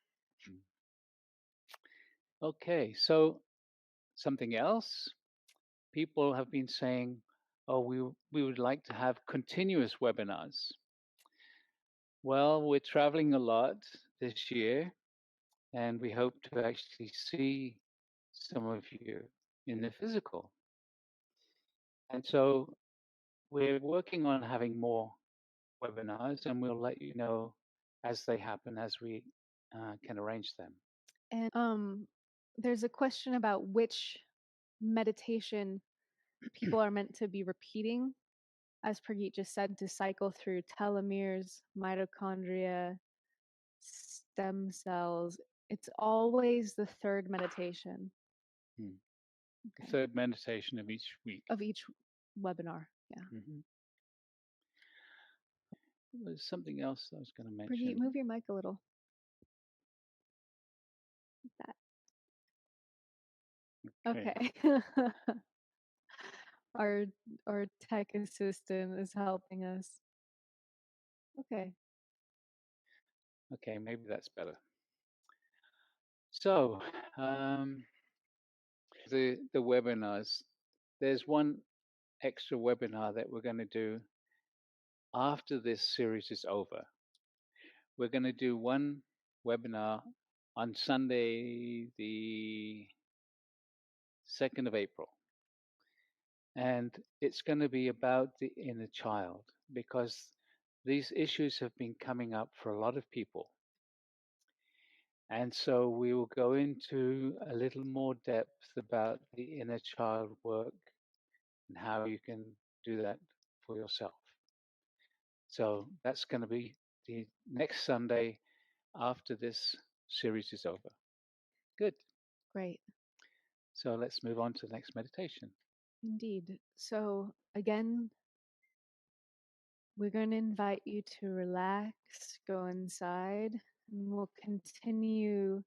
Okay, so something else. People have been saying, oh, we would like to have continuous webinars. Well, we're traveling a lot this year, and we hope to actually see some of you in the physical. And so we're working on having more webinars, and we'll let you know as they happen, as we can arrange them. And there's a question about which meditation people are meant to be repeating, as Prageet just said, to cycle through telomeres, mitochondria, stem cells. It's always the third meditation. Hmm. The Okay. third meditation of each week. Of each webinar. Yeah. Hmm. There's something else I was going to Prageet, mention. move your mic a little. Like that. Okay. Okay. Our our tech assistant is helping us. Okay, Okay, maybe that's better. So, um, the webinars. There's one extra webinar that we're going to do after this series is over. We're going to do one webinar on Sunday, the 2nd of April. And it's going to be about the inner child because these issues have been coming up for a lot of people. And so we will go into a little more depth about the inner child work and how you can do that for yourself. So that's going to be the next Sunday after this series is over. Good. great. So let's move on to the next meditation. Indeed. So, again, we're going to invite you to relax, go inside, and we'll continue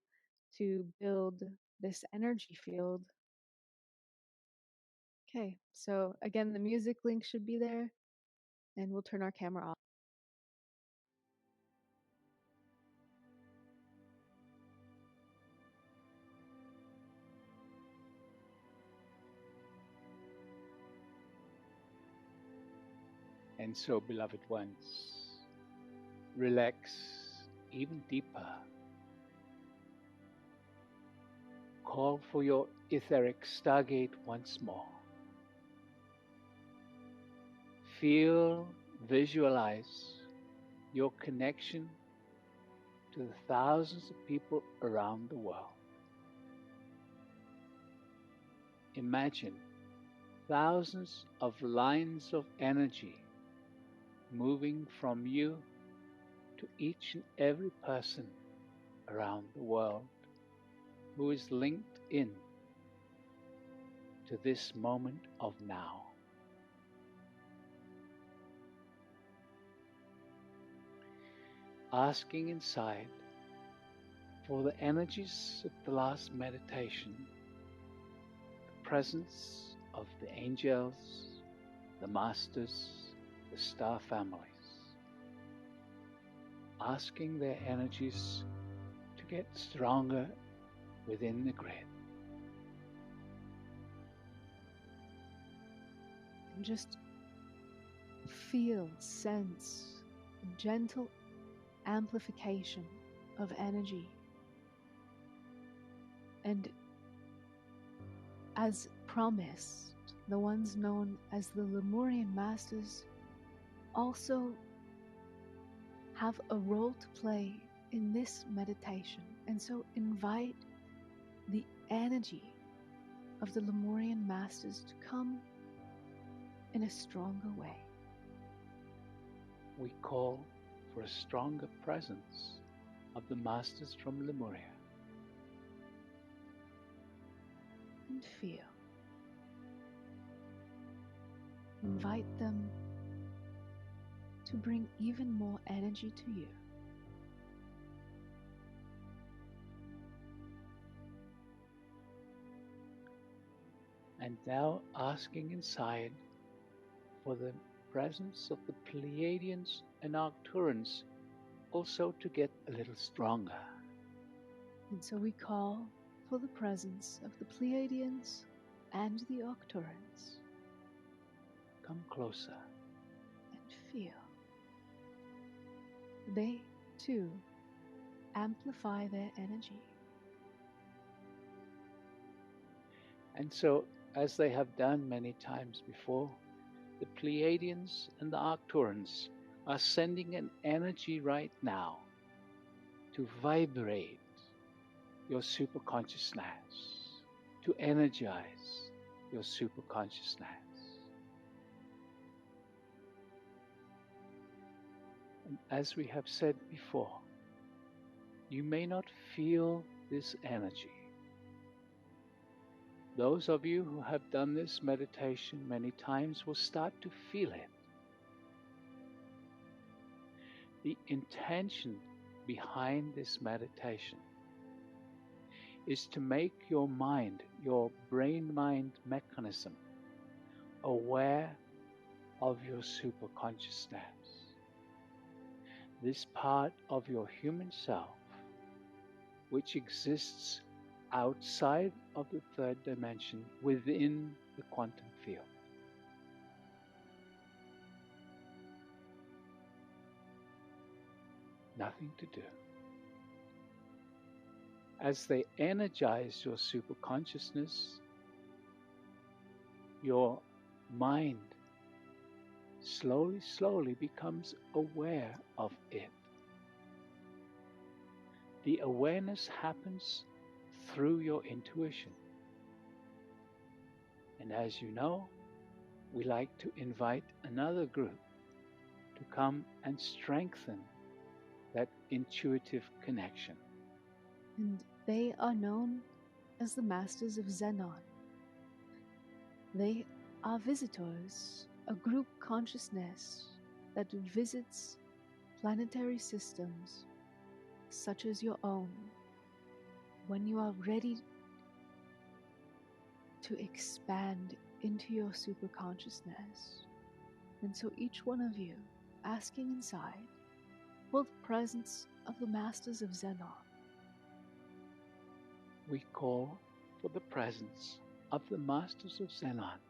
to build this energy field. Okay, so again, the music link should be there, and we'll turn our camera off. And so, beloved ones, relax even deeper. Call for your etheric stargate once more. Feel, visualize your connection to the thousands of people around the world. Imagine thousands of lines of energy moving from you to each and every person around the world who is linked in to this moment of now. Asking inside for the energies of the last meditation, the presence of the angels, the masters, the star families, asking their energies to get stronger within the grid. And just feel, sense a gentle amplification of energy. And as promised, the ones known as the Lemurian Masters also have a role to play in this meditation. And so invite the energy of the Lemurian Masters to come in a stronger way. We call for a stronger presence of the masters from Lemuria. And feel. Invite them to bring even more energy to you. And now asking inside for the presence of the Pleiadians and Arcturans also to get a little stronger. And so we call for the presence of the Pleiadians and the Arcturans. Come closer. And feel. They, too, amplify their energy. And so, as they have done many times before, the Pleiadians and the Arcturans are sending an energy right now to vibrate your superconsciousness, to energize your superconsciousness. And as we have said before, you may not feel this energy. Those of you who have done this meditation many times will start to feel it. The intention behind this meditation is to make your mind, your brain-mind mechanism, aware of your superconsciousness, this part of your human self which exists outside of the third dimension within the quantum field. Nothing to do. As they energize your superconsciousness, your mind slowly becomes aware of it. The awareness happens through your intuition. And as you know, we like to invite another group to come and strengthen that intuitive connection. And they are known as the Masters of Xenon. They are visitors, a group consciousness that visits planetary systems such as your own when you are ready to expand into your superconsciousness. And so each one of you, asking inside, for the presence of the Masters of Xenon. We call for the presence of the Masters of Xenon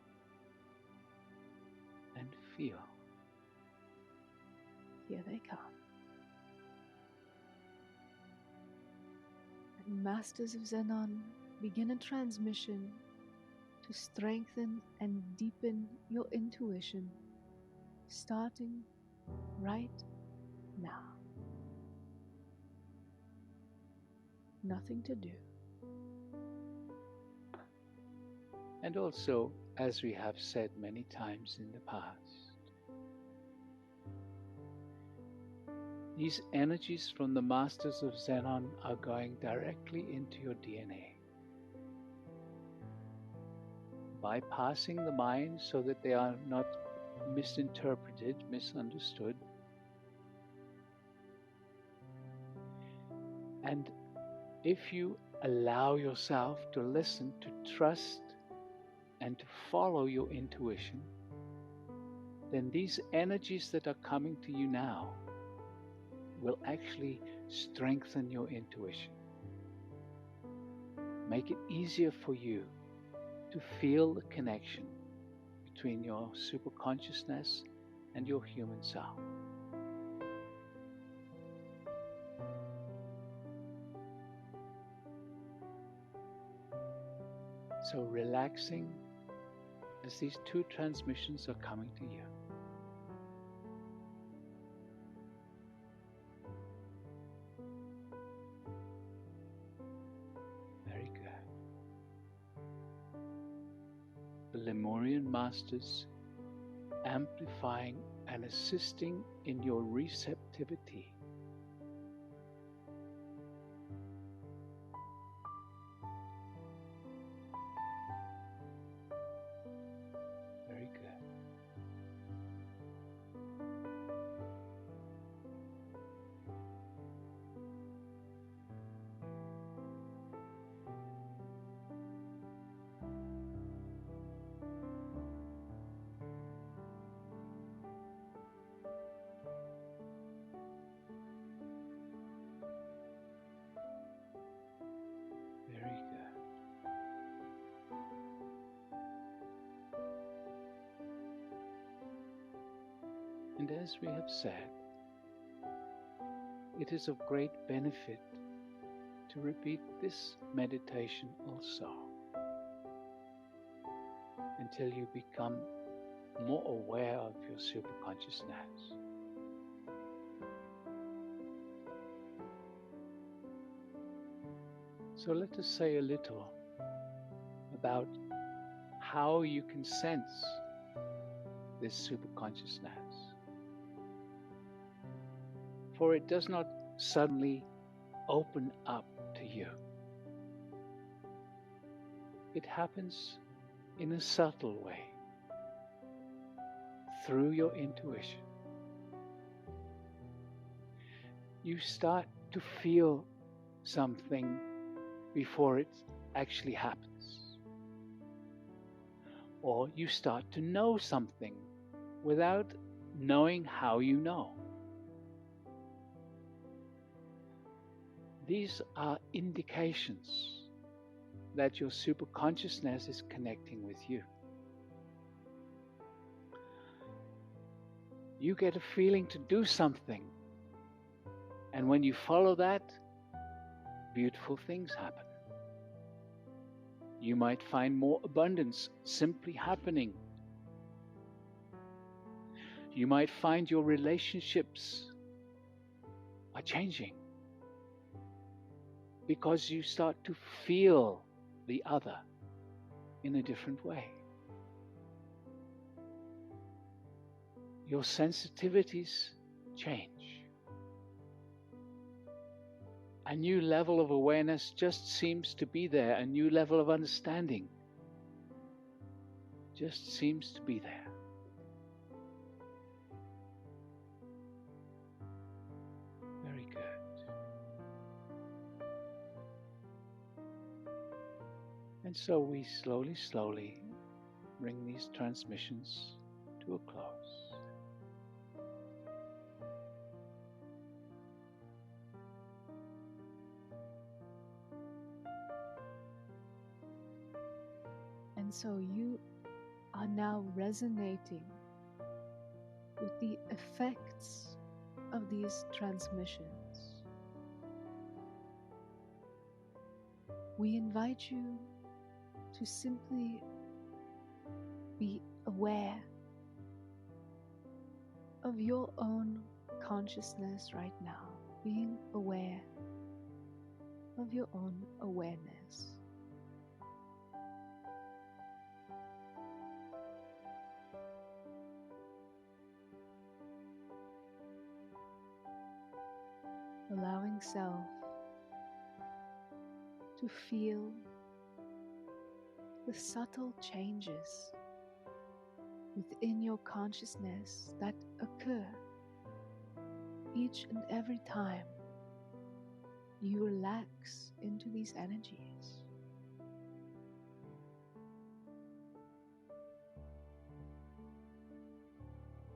and feel. Here they come. And Masters of Xenon begin a transmission to strengthen and deepen your intuition, starting right now. Nothing to do. And also, as we have said many times in the past, these energies from the Masters of Xenon are going directly into your DNA, bypassing the mind so that they are not misinterpreted, misunderstood. And if you allow yourself to listen, to trust, and to follow your intuition, then these energies that are coming to you now will actually strengthen your intuition. Make it easier for you to feel the connection between your superconsciousness and your human self. So relaxing as these two transmissions are coming to you. Very good. The Lemurian Masters amplifying and assisting in your receptivity. Very good. Very good. And as we have said, it is of great benefit to repeat this meditation also until you become more aware of your superconsciousness. So let us say a little about how you can sense this superconsciousness. For it does not suddenly open up to you. It happens in a subtle way, through your intuition. You start to feel something before it actually happens. or you start to know something without knowing how you know. These are indications that your superconsciousness is connecting with you. You get a feeling to do something, and when you follow that, beautiful things happen. You might find more abundance simply happening. You might find your relationships are changing because you start to feel the other in a different way. Your sensitivities change. A new level of awareness just seems to be there. A new level of understanding just seems to be there. Very good. And so we slowly bring these transmissions to a close. And so you are now resonating with the effects of these transmissions. We invite you to simply be aware of your own consciousness right now, being aware of your own awareness. Allowing self to feel the subtle changes within your consciousness that occur each and every time you relax into these energies.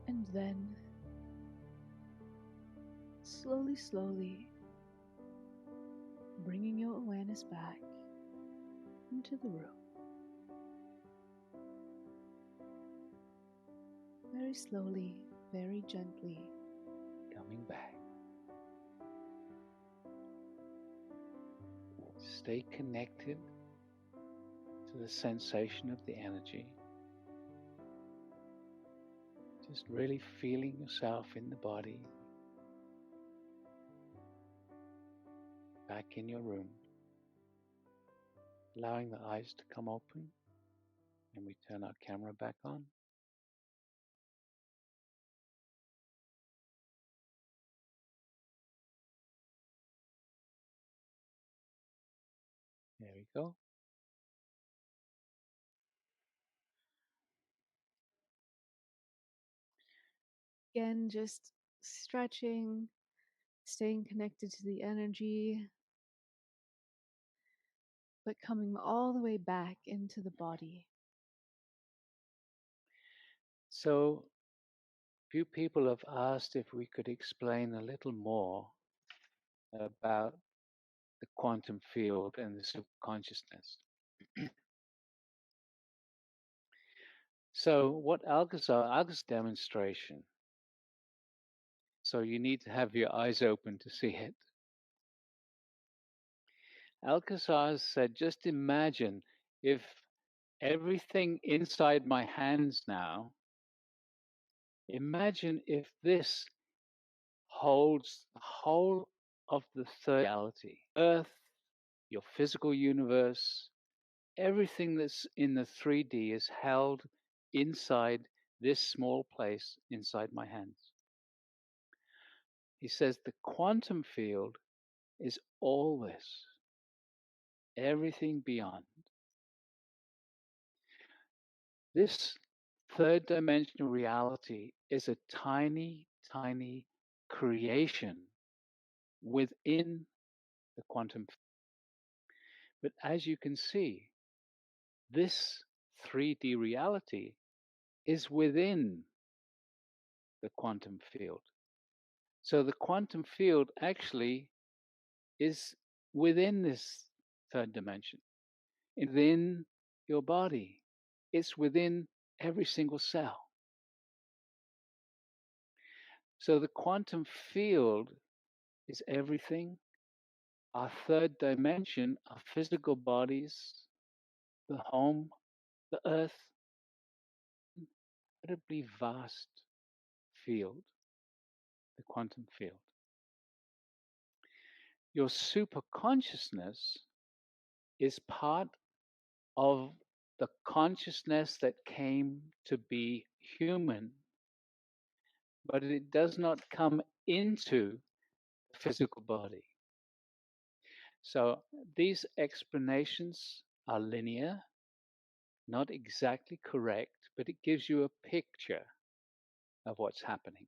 And then slowly bringing your awareness back into the room. Very slowly, very gently Coming back. Stay connected to the sensation of the energy. Just really feeling yourself in the body, back in your room. Allowing the eyes to come open, and we turn our camera back on. There we go. again, just stretching, staying connected to the energy, but coming all the way back into the body. So, few people have asked if we could explain a little more about the quantum field and the subconsciousness. So, what Alcazar's demonstration. So, you need to have your eyes open to see it. Alcazar said, just imagine if everything inside my hands now, imagine if this holds the whole of the third reality, Earth, your physical universe, everything that's in the 3D is held inside this small place inside my hands. He says the quantum field is all this, everything beyond. This third dimensional reality is a tiny creation within the quantum. But as you can see, this 3D reality is within the quantum field. So the quantum field actually is within this third dimension, within your body. It's within every single cell. So the quantum field is everything. Our third dimension, our physical bodies, the home, the earth, incredibly vast field, the quantum field. Your super consciousness is part of the consciousness that came to be human, but it does not come into the physical body. So these explanations are linear, not exactly correct, but it gives you a picture of what's happening.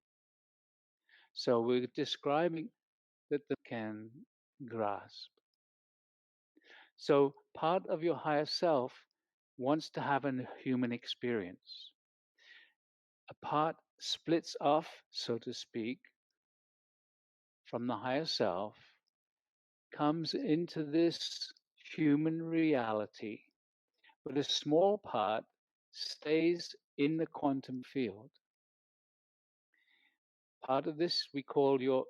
So we're describing that they can grasp. So part of your higher self wants to have a human experience. A part splits off, so to speak, from the higher self, comes into this human reality, but a small part stays in the quantum field. Part of this we call your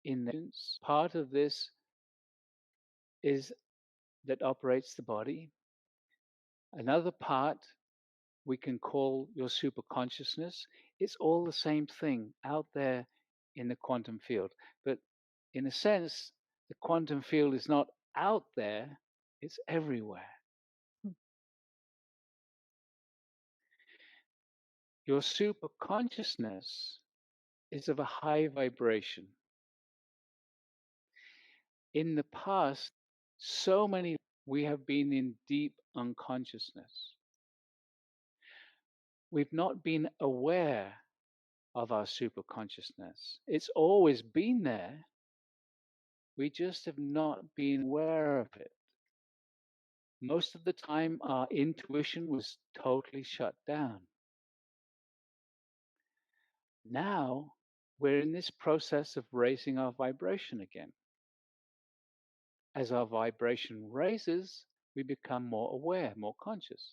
innocence. Part of this is that operates the body. Another part we can call your super consciousness. It's all the same thing out there in the quantum field. But in a sense, the quantum field is not out there, it's everywhere. Your super consciousness is of a high vibration. In the past, so many we have been in deep unconsciousness. We've not been aware of our super consciousness. It's always been there. We just have not been aware of it. Most of the time, our intuition was totally shut down. Now, we're in this process of raising our vibration again. As our vibration raises, we become more aware, more conscious.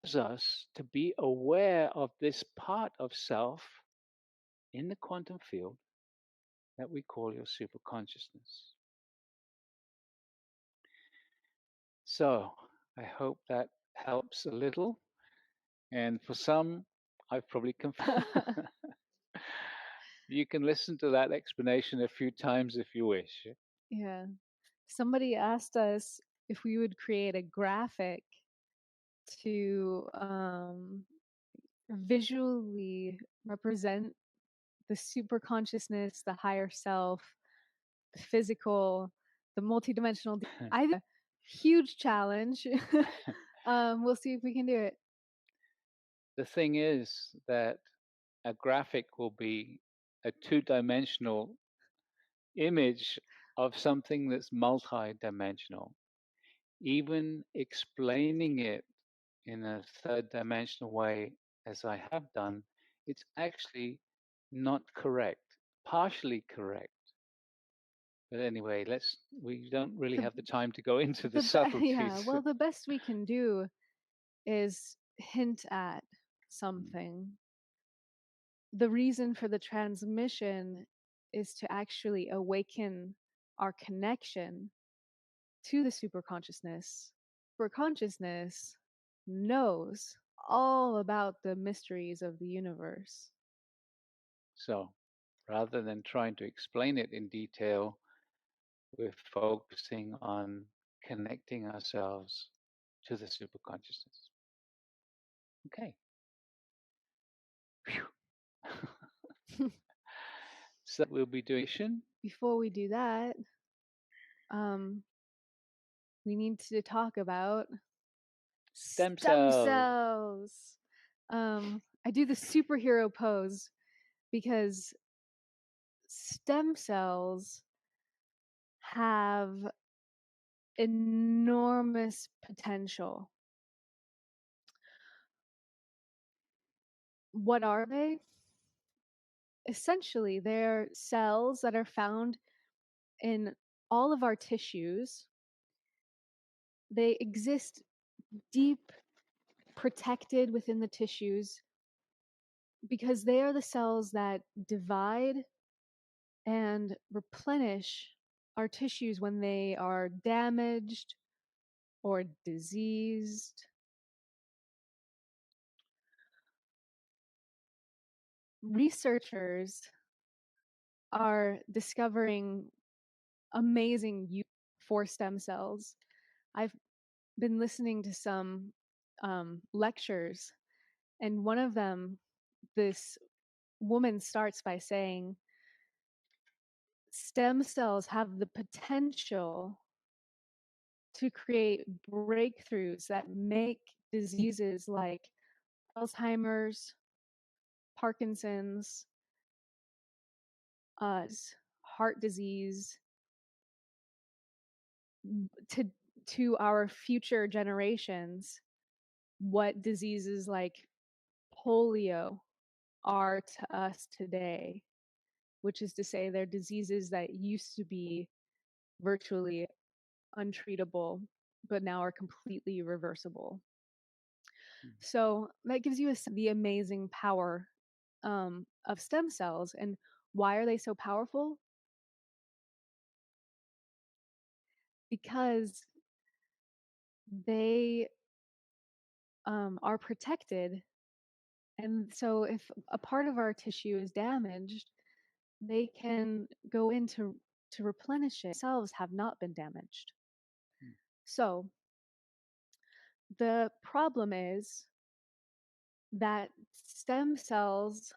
It allows us to be aware of this part of self in the quantum field that we call your super consciousness. So, I hope that helps a little. And for some, I've probably you can listen to that explanation a few times if you wish. Yeah. Somebody asked us if we would create a graphic to visually represent the super consciousness, the higher self, the physical, the multidimensional. I huge challenge. We'll see if we can do it. The thing is that a graphic will be a two-dimensional image of something that's multi-dimensional. Even explaining it in a third dimensional way, as I have done, it's actually not correct, partially correct. But anyway, we don't really The have the time to go into the yeah, subtleties. well, the best we can do is hint at something. The reason for the transmission is to actually awaken our connection to the super consciousness. Super consciousness knows all about the mysteries of the universe. So rather than trying to explain it in detail, we're focusing on connecting ourselves to the super consciousness. Okay. So we'll be doing. Before we do that, we need to talk about Stem stem cells. cells. I do the superhero pose because stem cells have enormous potential. What are they? Essentially, they're cells that are found in all of our tissues. They exist deep, protected within the tissues because they are the cells that divide and replenish our tissues when they are damaged or diseased. Researchers are discovering amazing use for stem cells. I've been listening to some lectures, and one of them, this woman starts by saying, stem cells have the potential to create breakthroughs that make diseases like Alzheimer's, Parkinson's, heart disease, to to our future generations what diseases like polio are to us today, which is to say they're diseases that used to be virtually untreatable but now are completely reversible. So that gives you the amazing power of stem cells. And why are they so powerful? Because they are protected. And so if a part of our tissue is damaged, they can go in to replenish it. Cells have not been damaged. So the problem is that stem cells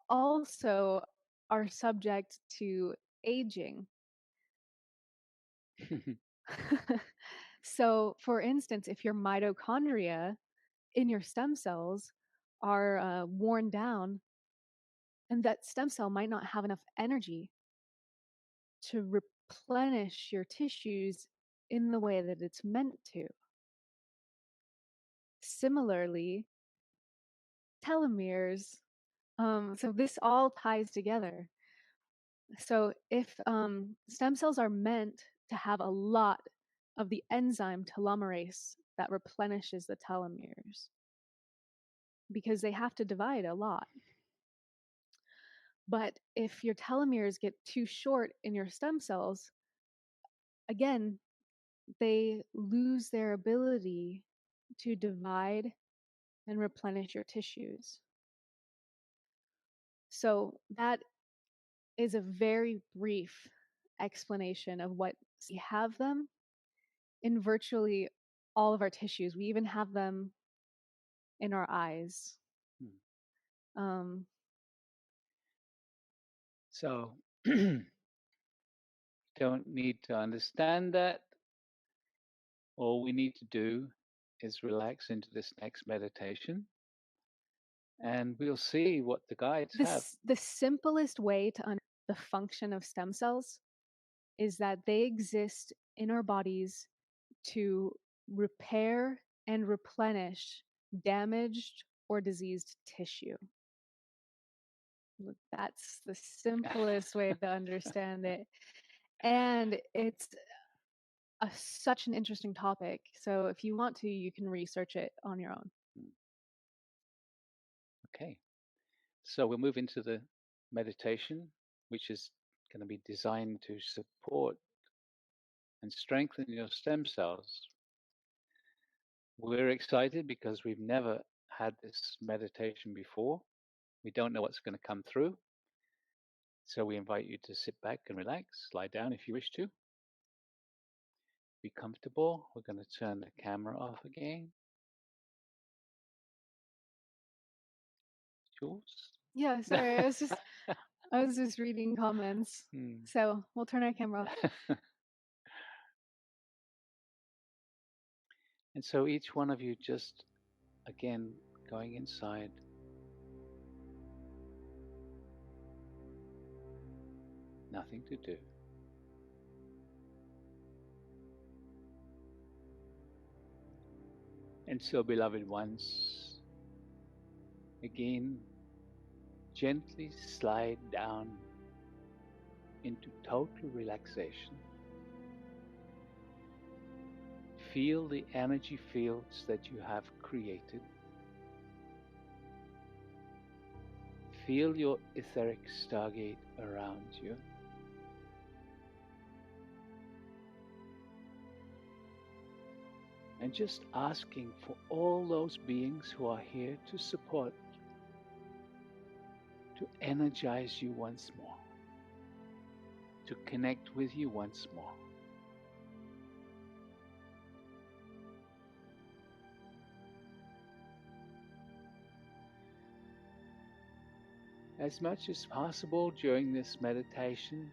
also are subject to aging. So, for instance, if your mitochondria in your stem cells are worn down, and that stem cell might not have enough energy to replenish your tissues in the way that it's meant to. Similarly, telomeres. So this all ties together. So if stem cells are meant to have a lot of the enzyme telomerase that replenishes the telomeres, because they have to divide a lot. But if your telomeres get too short in your stem cells, again, they lose their ability to divide and replenish your tissues. So that is a very brief explanation of what we have them in virtually all of our tissues. We even have them in our eyes. Um, So, don't need to understand that. All we need to do is relax into this next meditation, and we'll see what the guides have. the simplest way to understand the function of stem cells is that they exist in our bodies to repair and replenish damaged or diseased tissue. That's the simplest way to understand it. And it's such an interesting topic. So if you want to, you can research it on your own. Okay. So we'll move into the meditation, which is going to be designed to support and strengthen your stem cells. We're excited because we've never had this meditation before. We don't know what's going to come through. So we invite you to sit back and relax, lie down if you wish to. Be comfortable. We're going to turn the camera off again. Jules? Yeah, sorry. I was just reading comments. So we'll turn our camera off. And so each one of you just, again, going inside. Nothing to do. And so, beloved ones, Again, gently slide down into total relaxation. Feel the energy fields that you have created. Feel your etheric stargate around you. And just asking for all those beings who are here to support, to energize you once more, to connect with you once more. As much as possible during this meditation,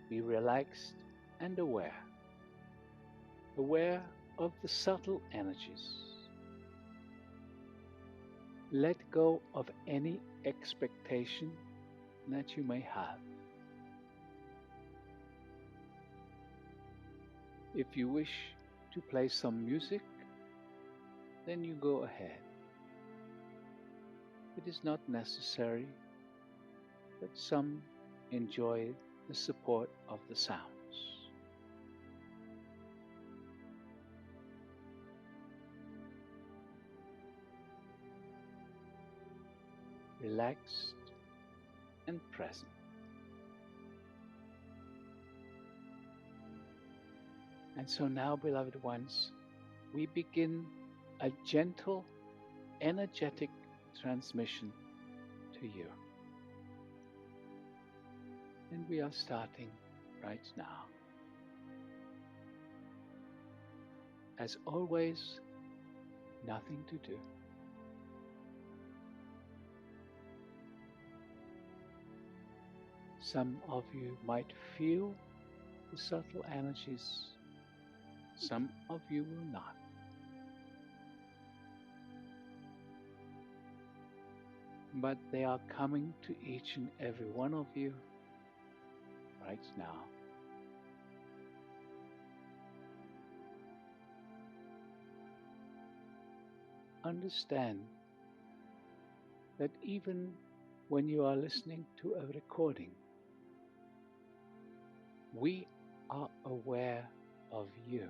be relaxed and aware. Aware of the subtle energies. Let go of any expectation that you may have. If you wish to play some music, then you go ahead. It is not necessary, but some enjoy the support of the sounds. Relaxed and present. And so now, beloved ones, we begin a gentle, energetic transmission to you. And we are starting right now. As always, nothing to do. Some of you might feel the subtle energies, some of you will not. But they are coming to each and every one of you right now. Understand that even when you are listening to a recording, we are aware of you.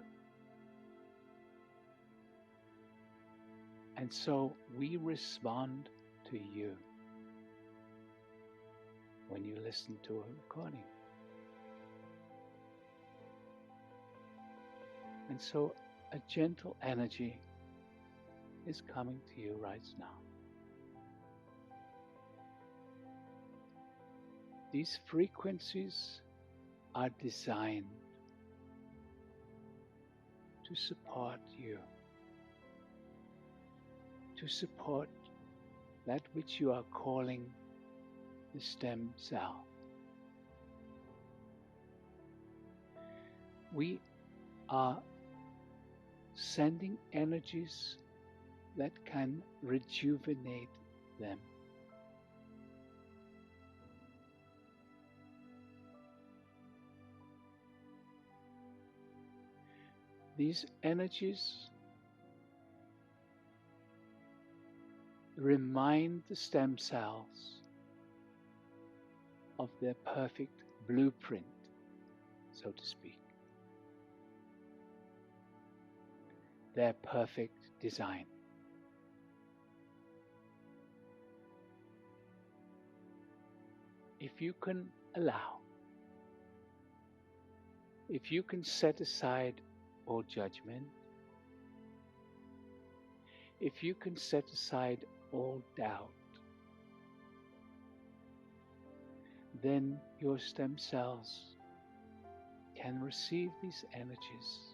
And so we respond to you when you listen to a recording. And so a gentle energy is coming to you right now. These frequencies are designed to support you, to support that which you are calling the stem cell. We are sending energies that can rejuvenate them. These energies remind the stem cells of their perfect blueprint, so to speak, their perfect design. If you can allow, if you can set aside all judgment, if you can set aside all doubt, then your stem cells can receive these energies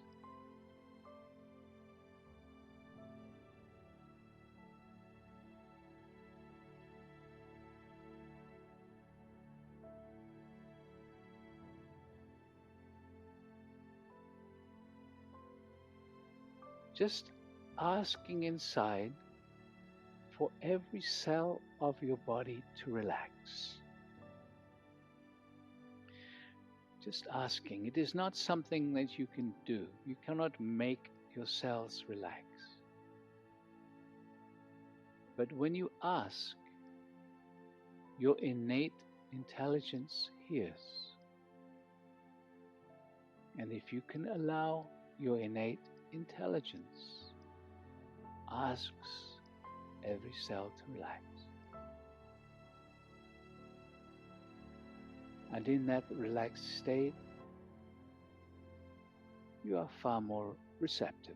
just asking inside for every cell of your body to relax. Just asking. It is not something that you can do. You cannot make your cells relax. But when you ask, your innate intelligence hears. And if you can allow your innate intelligence asks every cell to relax. And in that relaxed state, you are far more receptive.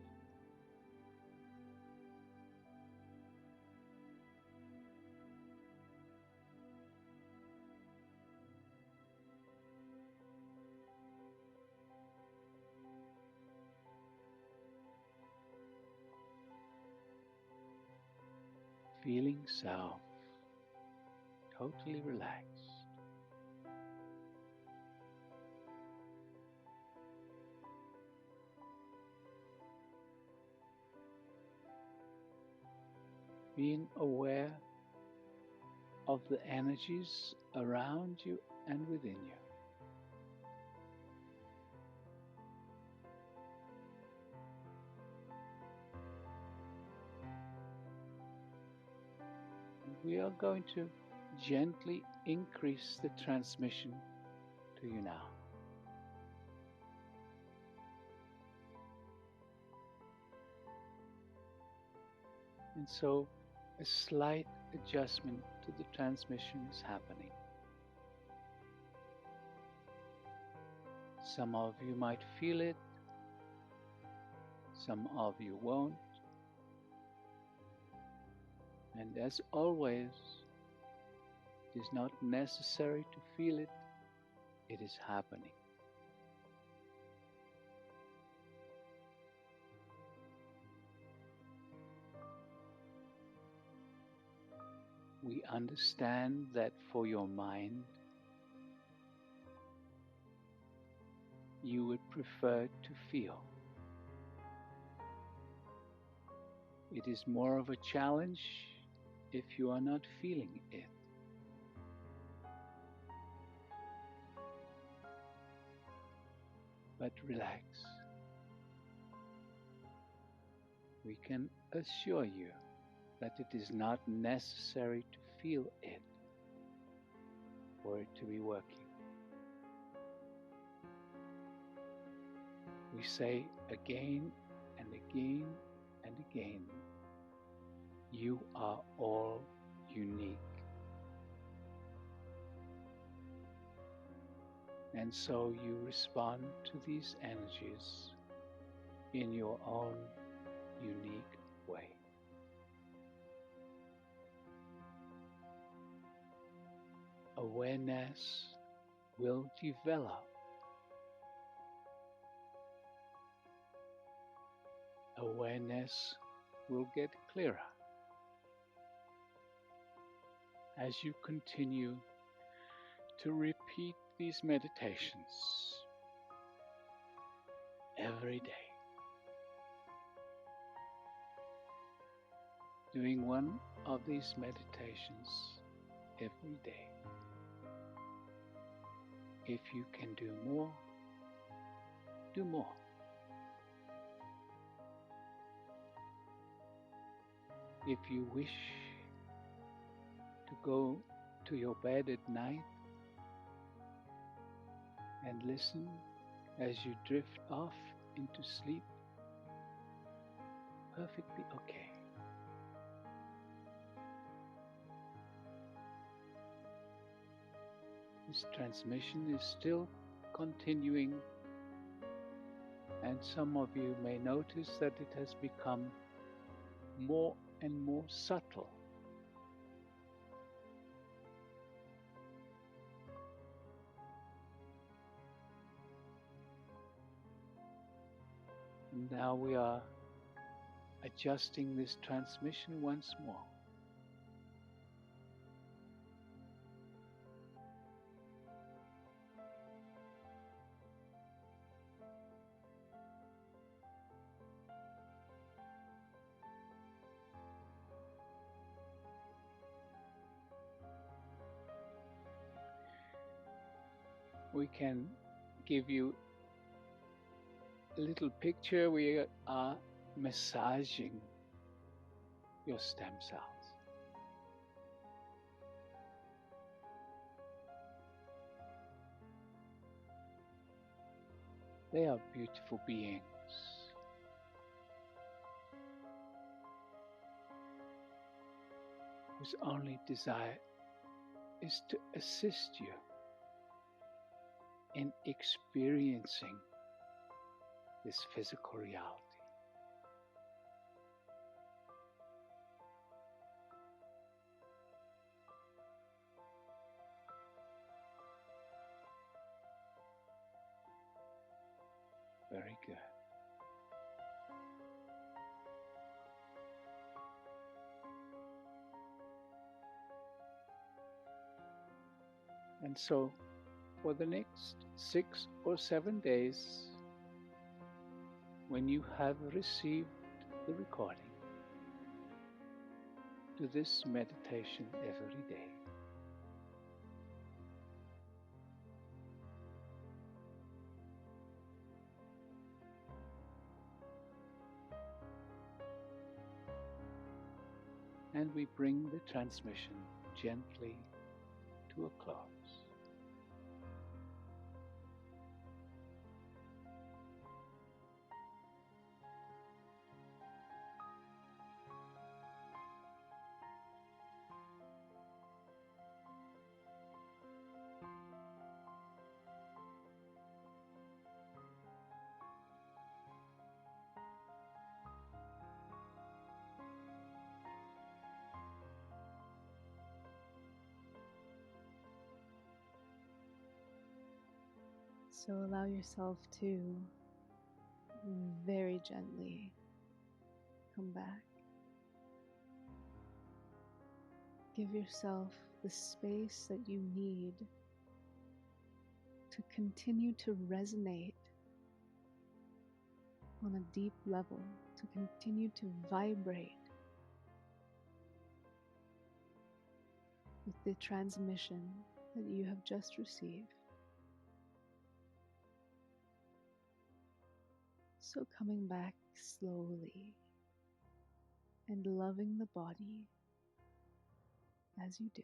Feeling self totally relaxed. Being aware of the energies around you and within you. And we are going to gently increase the transmission to you now. And so a slight adjustment to the transmission is happening. Some of you might feel it, some of you won't. And as always, it is not necessary to feel it, it is happening. We understand that for your mind, you would prefer to feel. It is more of a challenge if you are not feeling it. But relax. We can assure you that it is not necessary to feel it for it to be working. We say again and again and again, you are all unique. And so you respond to these energies in your own unique way. Awareness will develop. Awareness will get clearer as you continue to repeat these meditations every day. Doing one of these meditations every day. If you can do more, do more. If you wish to go to your bed at night and listen as you drift off into sleep, perfectly okay. This transmission is still continuing, and some of you may notice that it has become more and more subtle. And now we are adjusting this transmission once more. We can give you a little picture. We are massaging your stem cells. They are beautiful beings whose only desire is to assist you in experiencing this physical reality. Very good. And so, for the next 6 or 7 days, when you have received the recording, do this meditation every day. And we bring the transmission gently to a close. So allow yourself to very gently come back. Give yourself the space that you need to continue to resonate on a deep level, to continue to vibrate with the transmission that you have just received. So coming back slowly and loving the body as you do.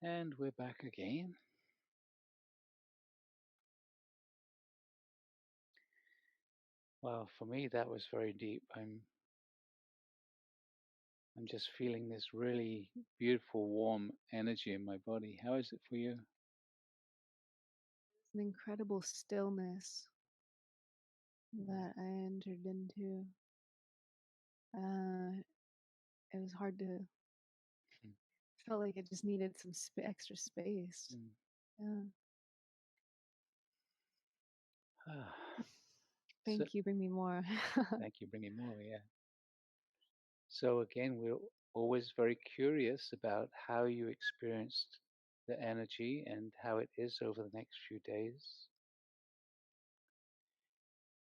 And we're back again. Well, for me, that was very deep. I'm just feeling this really beautiful, warm energy in my body. How is it for you? It's an incredible stillness that I entered into. Uh, it was hard to, felt like it just needed some extra space. Mm. Yeah. Ah, so, Thank you. Bring me more. thank you, bringing more. Yeah. So again, we're always very curious about how you experienced the energy and how it is over the next few days.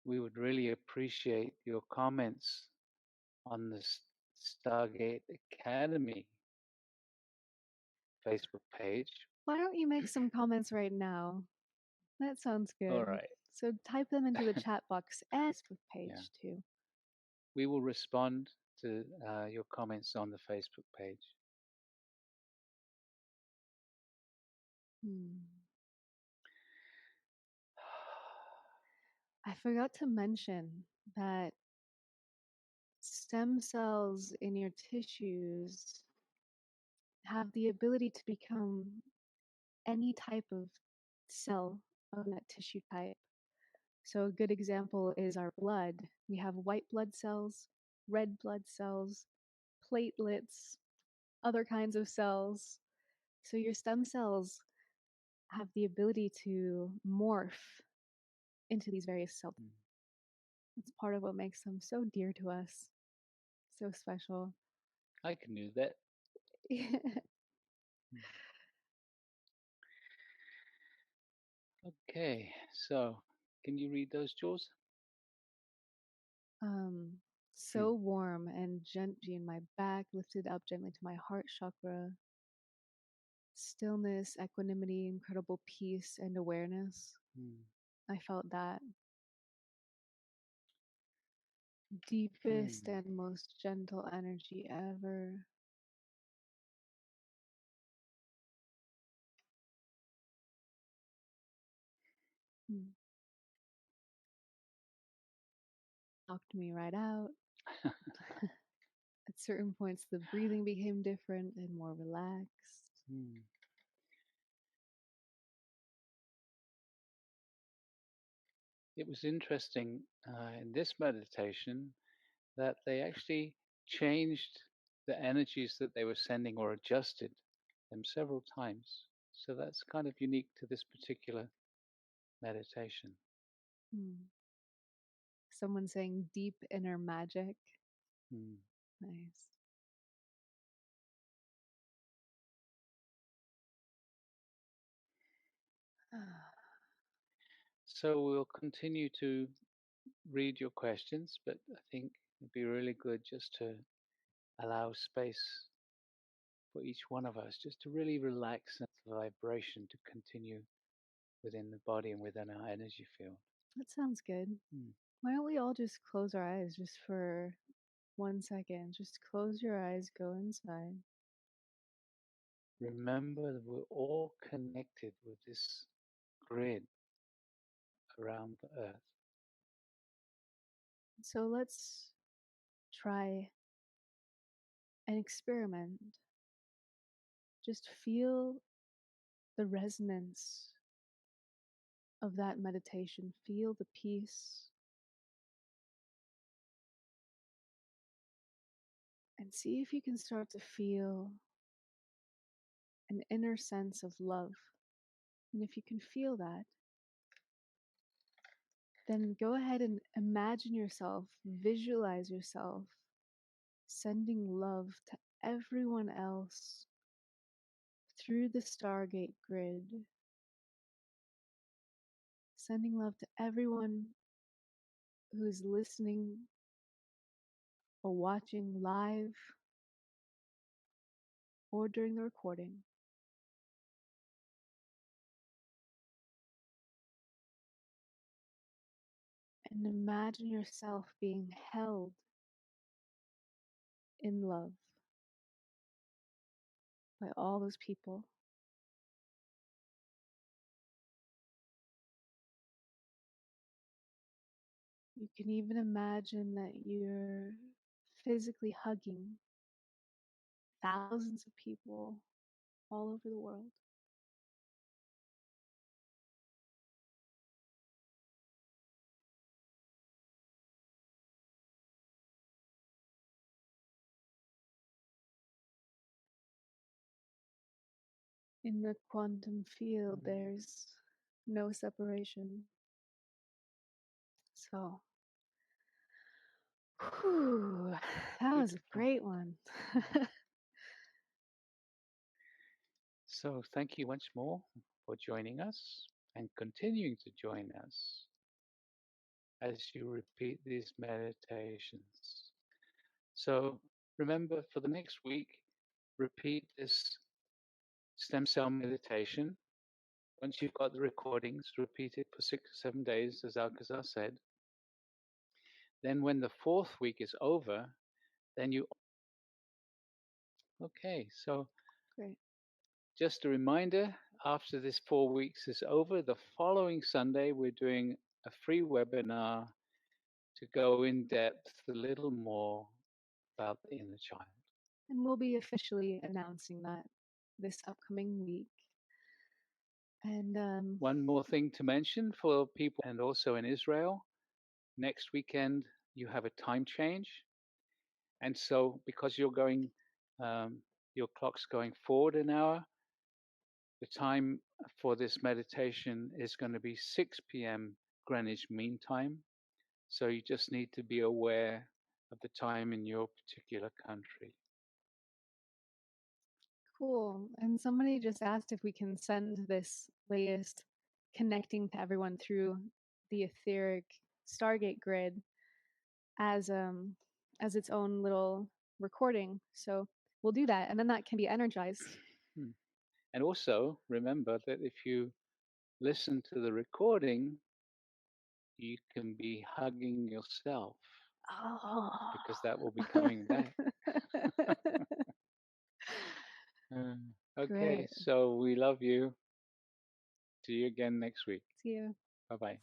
We would really appreciate your comments on the Stargate Academy Facebook page. Why don't you make some comments right now? That sounds All good. right. So type them into the chat box and Facebook Yeah. page too. We will respond to your comments on the Facebook page. Hmm. I forgot to mention that stem cells in your tissues have the ability to become any type of cell of that tissue type. So, a good example is our blood. We have white blood cells, red blood cells, platelets, other kinds of cells. So, your stem cells have the ability to morph into these various cells. Mm. It's part of what makes them so dear to us, so special. I can do that. Mm. Okay, so can you read those, Jules? um, Hmm. so warm and gently in my back, lifted up gently to my heart chakra. stillness, equanimity, incredible peace, and awareness. mm, I felt that mm. deepest and most gentle energy ever. Mm. Knocked me right out. At certain points, the breathing became different and more relaxed. Mm. It was interesting in this meditation that they actually changed the energies that they were sending or adjusted them several times. So that's kind of unique to this particular meditation. Mm. Someone saying deep inner magic. Mm. Nice. So we'll continue to read your questions, but I think it'd be really good just to allow space for each one of us just to really relax the vibration to continue within the body and within our energy field. That sounds good. Mm. Why don't we all just close our eyes just for 1 second? Just close your eyes, go inside. Remember that we're all connected with this grid around the earth. So let's try an experiment. Just feel the resonance of that meditation. Feel the peace and see if you can start to feel an inner sense of love. And if you can feel that, then go ahead and imagine yourself, visualize yourself sending love to everyone else through the Stargate grid, sending love to everyone who is listening or watching live or during the recording. And imagine yourself being held in love by all those people. You can even imagine that you're physically hugging thousands of people all over the world. In the quantum field, Mm. there's no separation. So, whew, that was a Beautiful. great one. Mm. So thank you once more for joining us and continuing to join us as you repeat these meditations. So remember, for the next week, repeat this stem cell meditation. Once you've got the recordings, repeat it for 6 or 7 days, as Alcazar said. Then, when the fourth week is over, then you. Okay, so Great. just a reminder, after this 4 weeks is over, the following Sunday, we're doing a free webinar to go in depth a little more about the inner child. And we'll be officially announcing that this upcoming week. And One more thing to mention for people and also in Israel, next weekend you have a time change. And so, because um, your clock's going forward an hour, the time for this meditation is going to be 6 p.m. Greenwich Mean Time. So you just need to be aware of the time in your particular country. cool. And somebody just asked if we can send this latest connecting to everyone through the etheric Stargate grid as its own little recording. So we'll do that, and then that can be energized. Hmm. And also remember that if you listen to the recording, you can be hugging yourself because Oh. that will be coming back. Okay, Great. so we love you. See you again next week. See you. Bye bye.